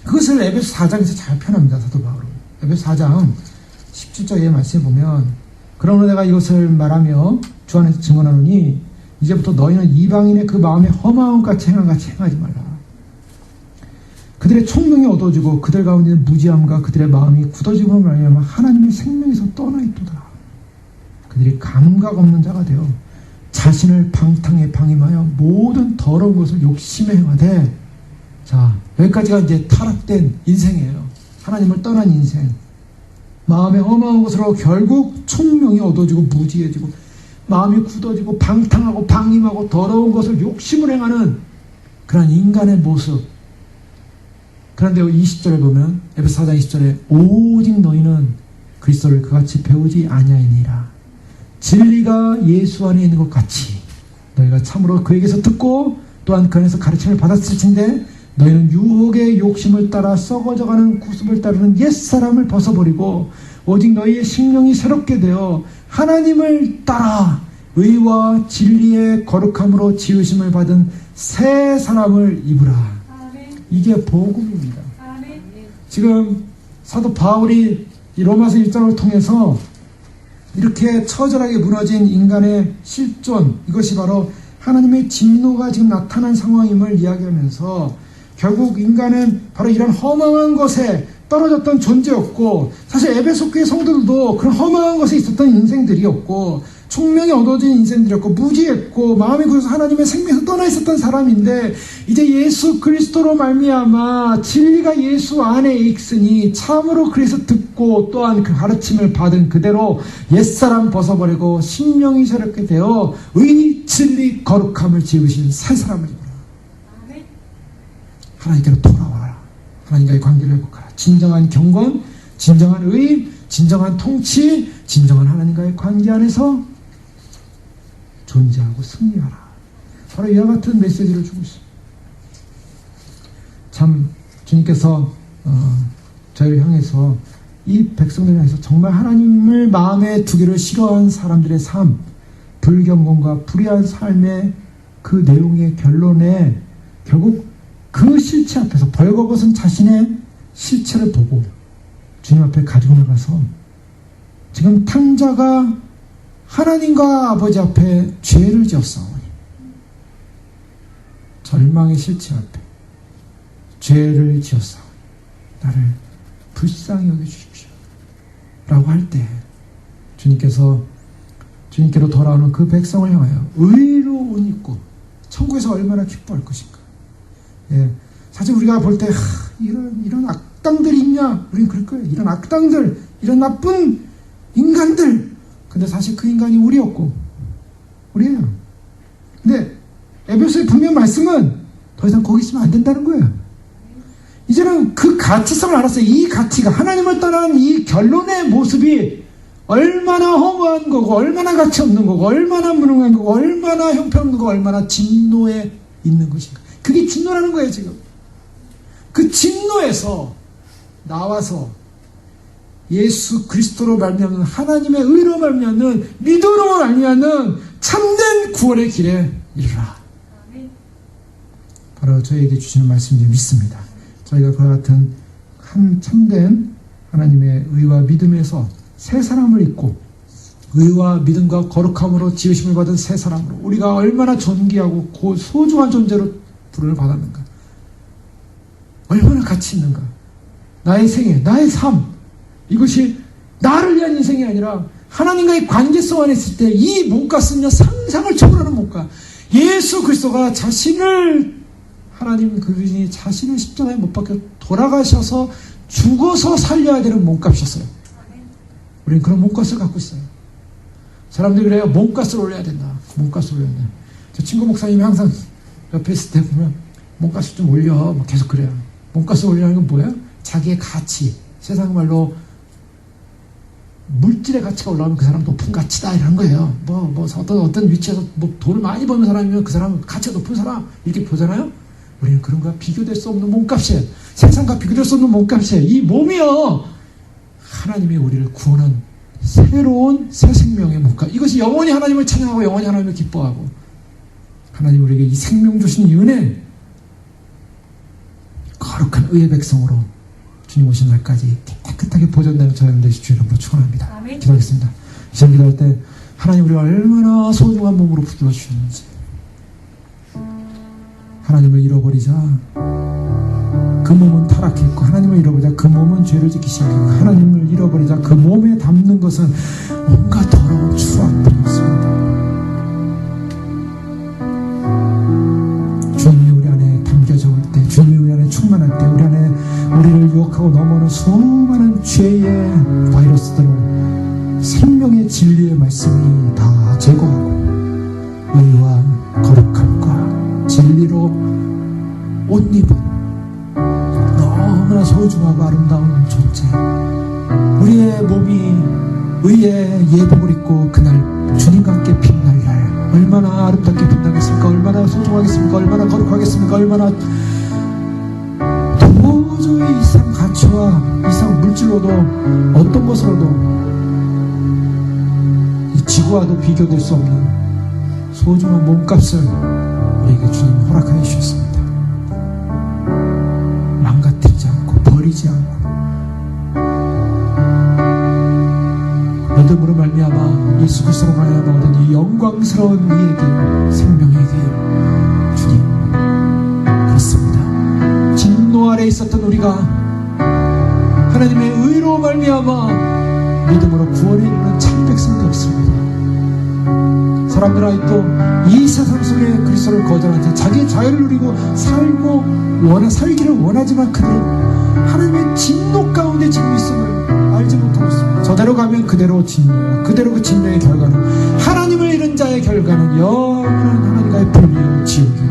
Speaker 1: 그것을 에베소 4장에서 잘 표현합니다. 사도 바울은. 에베소 4장 17절의 말씀에 보면 그러므로 내가 이것을 말하며 주 안에서 증언하노니 이제부터 너희는 이방인의 그 마음에 허망한 같이 행하지 말라. 그들의 총명이 어두워지고 그들 가운데 있는 무지함과 그들의 마음이 굳어지고 말미암아 하나님의 생명에서 떠나 있도다. 그들이 감각 없는 자가 되어 자신을 방탕에 방임하여 모든 더러운 것을 욕심에 행하되. 자, 여기까지가 이제 타락된 인생이에요. 하나님을 떠난 인생. 마음에 허망한 것으로 결국 총명이 어두워지고 무지해지고 마음이 굳어지고 방탕하고 방임하고 더러운 것을 욕심을 행하는 그런 인간의 모습. 그런데 20절에 보면 에베소 4장 20절에 오직 너희는 그리스도를 그같이 배우지 아니하니라. 진리가 예수 안에 있는 것 같이 너희가 참으로 그에게서 듣고 또한 그 안에서 가르침을 받았을 텐데 너희는 유혹의 욕심을 따라 썩어져가는 구습을 따르는 옛사람을 벗어버리고 오직 너희의 심령이 새롭게 되어 하나님을 따라 의와 진리의 거룩함으로 지으심을 받은 새 사람을 입으라. 이게 복음입니다. 지금 사도 바울이 이 로마서 1장을 통해서 이렇게 처절하게 무너진 인간의 실존, 이것이 바로 하나님의 진노가 지금 나타난 상황임을 이야기하면서 결국 인간은 바로 이런 허망한 것에 떨어졌던 존재였고, 사실 에베소 교회 성도들도 그런 험한 것에 있었던 인생들이었고, 총명이 얻어진 인생들이었고, 무지했고, 마음이 굳어서 하나님의 생명에서 떠나 있었던 사람인데, 이제 예수 그리스도로 말미암아 진리가 예수 안에 있으니 참으로 그래서 듣고 또한 그 가르침을 받은 그대로 옛사람 벗어버리고 신령이 새롭게 되어 의, 진리, 거룩함을 지으신 새 사람을 입어라. 하나님께로 돌아와라. 하나님과의 관계를 회복하라. 진정한 경건, 진정한 의, 진정한 통치, 진정한 하나님과의 관계 안에서 존재하고 승리하라. 바로 이와 같은 메시지를 주고 있습니다. 참 주님께서 저희를 향해서 이 백성들을 향해서 정말 하나님을 마음에 두기를 싫어한 사람들의 삶, 불경건과 불의한 삶의 그 내용의 결론에 결국 그 실체 앞에서 벌거벗은 자신의 실체를 보고 주님 앞에 가지고 나가서 지금 탕자가 하나님과 아버지 앞에 죄를 지었사오니 절망의 실체 앞에 죄를 지었사오니 나를 불쌍히 여겨주십시오 라고 할 때 주님께서 주님께로 돌아오는 그 백성을 향하여 의로 옷 입고 천국에서 얼마나 기뻐할 것인가. 예, 사실 우리가 볼 때 이런 악당들이 있냐? 우리는 그럴 거예요. 이런 악당들, 이런 나쁜 인간들. 근데 사실 그 인간이 우리였고 우리예요. 근데 에베소의 분명 말씀은 더 이상 거기 있으면 안 된다는 거예요. 이제는 그 가치성을 알았어요. 이 가치가 하나님을 떠난 이 결론의 모습이 얼마나 허무한 거고 얼마나 가치 없는 거고 얼마나 무능한 거고 얼마나 형편없는 거고 얼마나 진노에 있는 것인가. 그게 진노라는 거예요. 지금 그 진노에서 나와서 예수 그리스도로 말미암는 하나님의 의로 말미암는 믿음으로 말미암는 참된 구원의 길에 이르라. 바로 저에게 주시는 말씀을 믿습니다. 저희가 그와 같은 한 참된 하나님의 의와 믿음에서 새 사람을 입고 의와 믿음과 거룩함으로 지으심을 받은 새 사람으로 우리가 얼마나 존귀하고 소중한 존재로 부름을 받았는가. 얼마나 가치 있는가. 나의 생애, 나의 삶, 이것이 나를 위한 인생이 아니라 하나님과의 관계성 안에 있을 때 이 몸값은요 상상을 초월하는 몸값. 예수 그리스도가 자신을 하나님 그분이 자신을 십자가에 못 박혀 돌아가셔서 죽어서 살려야 되는 몸값이었어요. 우리는 그런 몸값을 갖고 있어요. 사람들이 그래요. 몸값을 올려야 된다. 몸값을 올려야 된다. 저 친구 목사님이 항상 옆에 있을 때 보면 몸값을 좀 올려. 뭐 계속 그래요. 몸값을 올리라는 건 뭐예요? 자기의 가치. 세상 말로 물질의 가치가 올라오면 그 사람 높은 가치다 이런 거예요. 어떤 위치에서 돈을 많이 버는 사람이면 그 사람은 가치가 높은 사람 이렇게 보잖아요. 우리는 그런 거와 비교될 수 없는 몸값이에요. 세상과 비교될 수 없는 몸값이에요. 이 몸이요 하나님이 우리를 구원한 새로운 새 생명의 몸값. 이것이 영원히 하나님을 찬양하고 영원히 하나님을 기뻐하고 하나님 우리에게 이 생명 주신 이 은혜 거룩한 의의 백성으로 주님 오신 날까지 깨끗하게 보존되는 저희들 되시 주의 이름으로 축원합니다. 기도하겠습니다. 시험 기도할 때 하나님 우리가 얼마나 소중한 몸으로 붙들어 주셨는지 하나님을 잃어버리자 그 몸은 타락했고 하나님을 잃어버리자 그 몸은 죄를 짓기 시작했고 하나님을 잃어버리자 그 몸에 담는 것은 온갖 더러운 추악들이었습니다. 주님이 우리 안에 담겨져 올 때 주님이 우리 안에 충만할 때 우리 안에 우리를 유혹하고 넘어오는 수많은 죄의 바이러스들을 생명의 진리의 말씀이 다 제거하고 의와 거룩함과 진리로 옷 입은 너무나 소중하고 아름다운 존재 우리의 몸이 의의 예복을 입고 그날 주님과 함께 빛날 날 얼마나 아름답게 빛나겠습니까? 얼마나 소중하겠습니까? 얼마나 거룩하겠습니까? 얼마나 도저히 이상 가치와 이상 물질로도 어떤 것으로도 이 지구와도 비교될 수 없는 소중한 몸값을 우리에게 주님 허락하여 주셨습니다. 망가뜨리지 않고 버리지 않고 믿음으로 말미암아 예수 그리스도로 말미암아 얻은 이 영광스러운 이에게 생명에게 주님 그렇습니다. 진노 아래 있었던 우리가 하나님의 의로 말미암아 믿음으로 구원에 이르는 참 백성이 되었습니다. 사람들 아직도 이 세상 속에 그리스도를 거절한 채 자기의 자유를 누리고 살기를 원하지만 그들은 하나님의 진노 가운데 지금 있음을 알지 못하고 있습니다. 저대로 가면 그대로 진노예요. 그대로 그 진노의 결과는 하나님을 잃은 자의 결과는 영원한 하나님과의 불이요 지옥이요.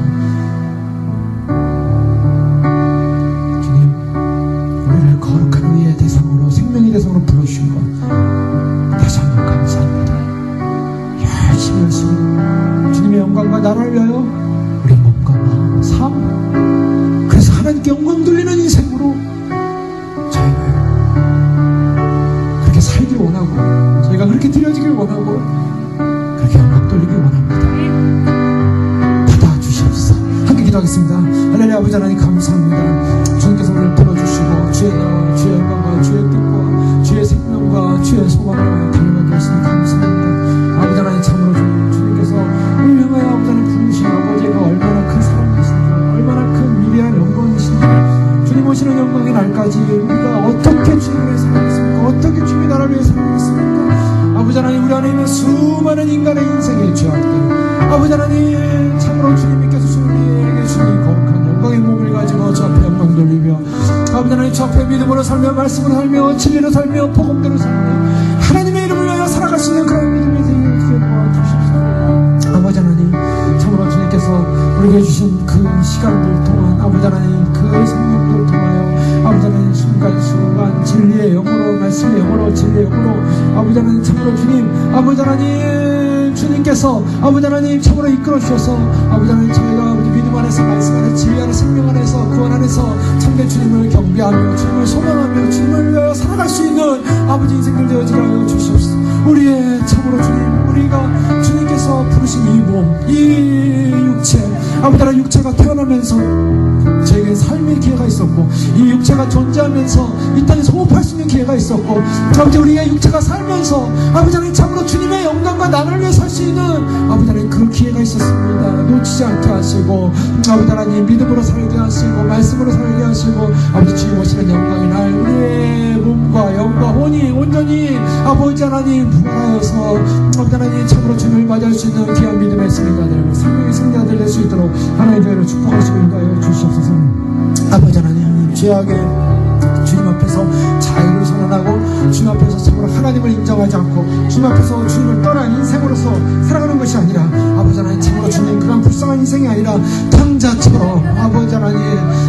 Speaker 1: 주님, 우리를 거룩한 의의 대상으로 생명의 대상으로 불러주신 것 다시 한번 감사합니다. 열심히 주님의 영광과 나라를 위하여 우리 몸과 마음, 삶, 그래서 하나님께 영광 돌리는 인생으로 저희가 그렇게 살기를 원하고 저희가 그렇게 드려지길 원하고 그렇게 영광 돌리길 원합니다. 받아주시옵소서. 함께 기도하겠습니다. 할렐루야. 아버지 하나님 감사합니다. 주님께서 우리를 불러주시고 주의 나와 주의 영광과 주의 뜻과 주의 생명과 주의 소망을 달려가게 하시니 감사합니다. 아버지 하나님 참으로 주님께서 우리 향하여 아버지 하나님 부르신 아버지가 얼마나 큰 사랑이신지 얼마나 큰 위대한 영광이신지 주님 오시는 영광의 날까지 우리가 어떻게 주님을 위해 살아가겠습니까? 어떻게 주님의 나라를 위해 살아가겠습니까? 아버지 하나님 우리 안에 있는 수많은 인간의 인생의 죄악들 아버지 하나님 참으로 주님께서 우리에게 주신 거룩한 영광의 몸을 가지고 저 앞에 영광 돌리며 아버지 하나님 저 앞에 믿음으로 살며 말씀으로 살며 진리로 살며 복음대로 살며 하나님의 이름을 위하여 살아갈 수 있는 그런 믿음의 생을 도와주십시오. 아버지 하나님 참으로 주님께서 우리에게 주신 그 시간들 동안 아버지 하나님 그 생명들을 통하여 아버지 하나님 순간순간 진리의 영으로 말씀의 영으로 진리의 영으로 아버지 하나님 참으로 주님 아버지 하나님 주님께서 아버지 하나님 참으로 이끌어 주셔서 아버지 하나님 저희가 아버지 믿음 안에서 말씀 안에서 진리 안에서 생명 안에서 구원 안에서 참된 주님을 경배하며 주님을 소망하며 주님을 위하여 살아갈 수 있는 아버지 인생들 되어지게 하여 주시옵소서. 우리의 참으로 주님 우리가 주님께서 부르신 이 몸 이 육체 아버지 하나님 육체가 태어나면서 저에게 삶의 기회가 있었고 이 육체가 존재하면서 이 땅에서 호흡할 수 있는 기회가 있었고 아버지 우리의 육체가 살면서 아버지 하나님 참으로 주님의 영광과 나라를 위해 살 수 있는 아버지 하나님 그 기회가 있었습니다. 놓치지 않게 하시고 아버지 하나님 믿음으로 살게 하시고 말씀으로 살게 하시고 아버지 주님 오시는 영광의 날 우리의 몸과 영과 혼이 온전히 아버지 하나님 부활하여서 아버지 하나님 참으로 주님을 맞이할 수 있는 귀한 믿음의 승리자들 생명의 승리자들 될 수 있도록 하나님의 저희를 축복하시고 인도하여 주시옵소서. 아버지 하나님 죄악의 주님 앞에서 자유를 선언하고 주님 앞에서 참으로 하나님을 인정하지 않고 주님 앞에서 주님을 떠난 인생으로서 살아가는 것이 아니라 아버지 하나님 참으로 주님 그런 불쌍한 인생이 아니라 탕자처럼 아버지 하나님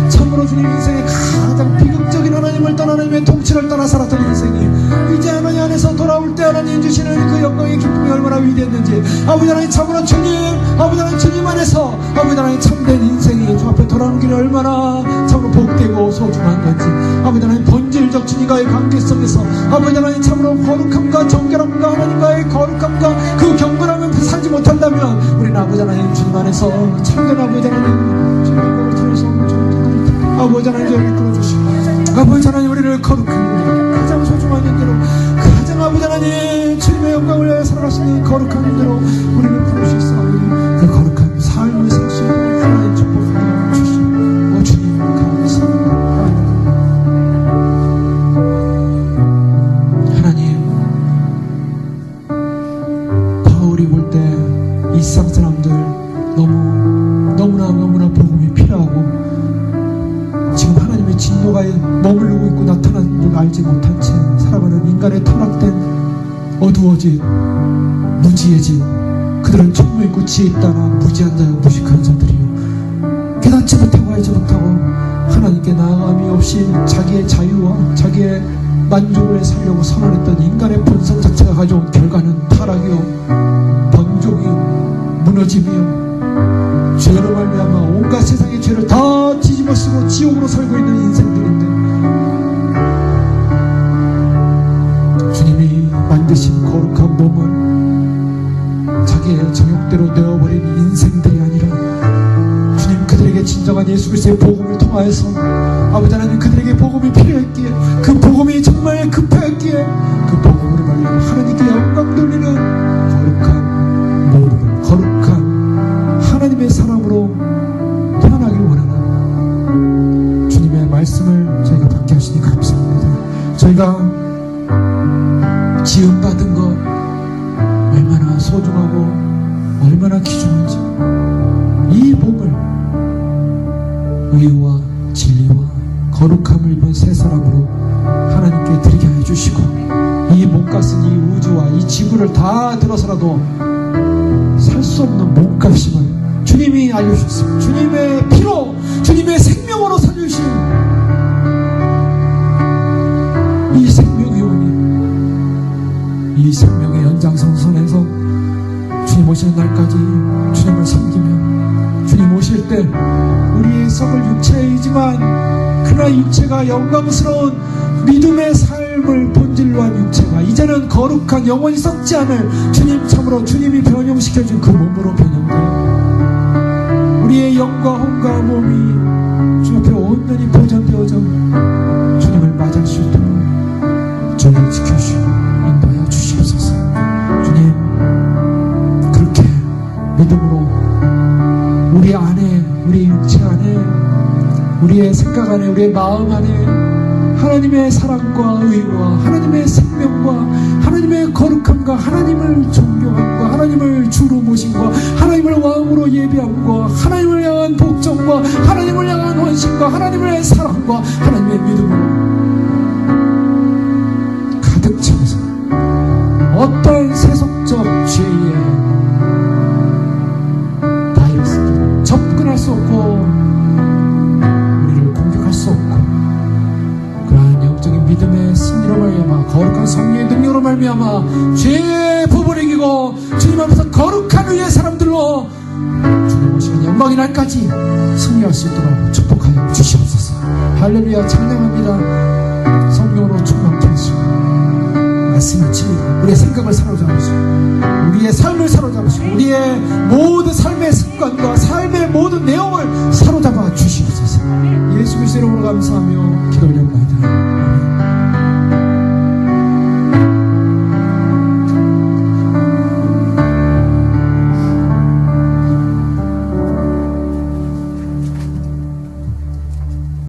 Speaker 1: 참으로 주님 인생의 가장 비극적인 하나님을 떠나 하나님의 통치를 떠나 살았던 인생이 이제 하나님 안에서 돌아올 때 하나님 주시는 그 영광의 기쁨이 얼마나 위대했는지 아버지 하나님 참으로 주님 아버지 하나님 주님 안에서 아버지 하나님 참된 인생이 주 앞에 돌아오는 길이 얼마나 참으로 복되고 소중한 건지 아버지 하나님 본질적 주님과의 관계성에서 아버지 하나님 참으로 거룩함과 정결함과 하나님과의 거룩함과 그 경건함을 살지 못한다면 우리는 아버지 하나님 주님 안에서 참된 아버지 하나님 주님을 통해서 아버지 하나님 저희를 끌어주시고 아버지 하나님 우리를 거룩한 대로 가장 소중한 인대로 가장 아버지 하나님 주님의 영광을 위해 살아가시는 거룩한 인대로 우리를 부르시사오니 그 거룩한 삶을 살 수 있는 하나님 축복하여 주시고 주님 감사합니다. 하나님 바울이 볼 때 이 세상 사람들 너무나 복음이 필요하고 지금 하나님의 진노가 머무르고 있고 나타나는 줄 알지 못한 채 살아가는 인간의 타락된 어두워진 무지해진 그들은 총무 있고 지혜 있다나 무지한 자요 무식한 자들이요 깨닫지 못하고 알지 못하고 하나님께 나아감이 없이 자기의 자유와 자기의 만족을 살려고 선언했던 인간의 본성 자체가 가져온 결과는 타락이요 번종이요 무너짐이요 죄로 말미암아 온갖 세상의 죄를 다 뒤집어쓰고 지옥으로 살고 있는 인생들인데 주님이 만드신 거룩한 몸을 자기의 정욕대로 내어버린 인생들이 아니라 주님 그들에게 진정한 예수 그리스도의 복음을 통하여서 아버지 하나님 그들에게 복음이 필요했기에 그 복음이 정말 급했기에 그 복음으로 말미암아 하나님께 영광 돌리는 거룩한 몸으로 거룩한 하나님의 사람으로 태어나길 원하는 주님의 말씀을 저희가 받게 하시니 감사합니다. 우리가 지음받은 것 얼마나 소중하고 얼마나 귀중한지 이 복을 의와 진리와 거룩함을 입은 새 사람으로 하나님께 드리게 해주시고 이 몸값은 이 우주와 이 지구를 다 들어서라도 살 수 없는 몸값임을 주님이 알려주셨습니다. 주님의 피로 주님의 생명으로 살려주신 이 생명의 은혜, 이 생명의 연장선상에서 주님 오시는 날까지 주님을 섬기며 주님 오실 때 우리의 썩을 육체이지만 그러나 육체가 영광스러운 믿음의 삶을 본질로 한 육체가 이제는 거룩한 영원히 썩지 않을 주님 참으로 주님이 변형시켜준 그 몸으로 변형되어 우리의 영과 혼과 몸이 주 앞에 온전히 보존되어져 주님을 맞이할 수 있도록 주님 지켜주시고 인도하여 주시옵소서. 주님 그렇게 믿음으로 우리 안에 우리 육체 안에 우리의 생각 안에 우리의 마음 안에 하나님의 사랑과 의와 하나님의 생명과 하나님의 거룩함과 하나님을 존경함과 하나님을 주로 모심과 하나님을 왕으로 예비함과 하나님을 향한 복종과 하나님을 향한 헌신과 하나님의 사랑과 하나님의 믿음으로 가득 차서 어떤 세속적 죄의 바이러스도 접근할 수 없고 우리를 공격할 수 없고 그러한 영적인 믿음의 승리로 말미암아 거룩한 성령의 능력으로 말미암아 죄의 부분을 이기고 주님 앞에서 거룩한 의의 사람들로 주님 오시는 영광의 날까지 승리할 수 있도록 축복하여 주시옵소서. 할렐루야. 찬양합니다. 성령으로 충만케 하시고 말씀을 치고 우리의 생각을 사로잡으시고 우리의 삶을 사로잡으시고 우리의 모든 삶의 습관과 삶의 모든 내용을 사로잡아 주시옵소서. 예수 그리스도 이름으로 감사하며 기도 올려옵나이다.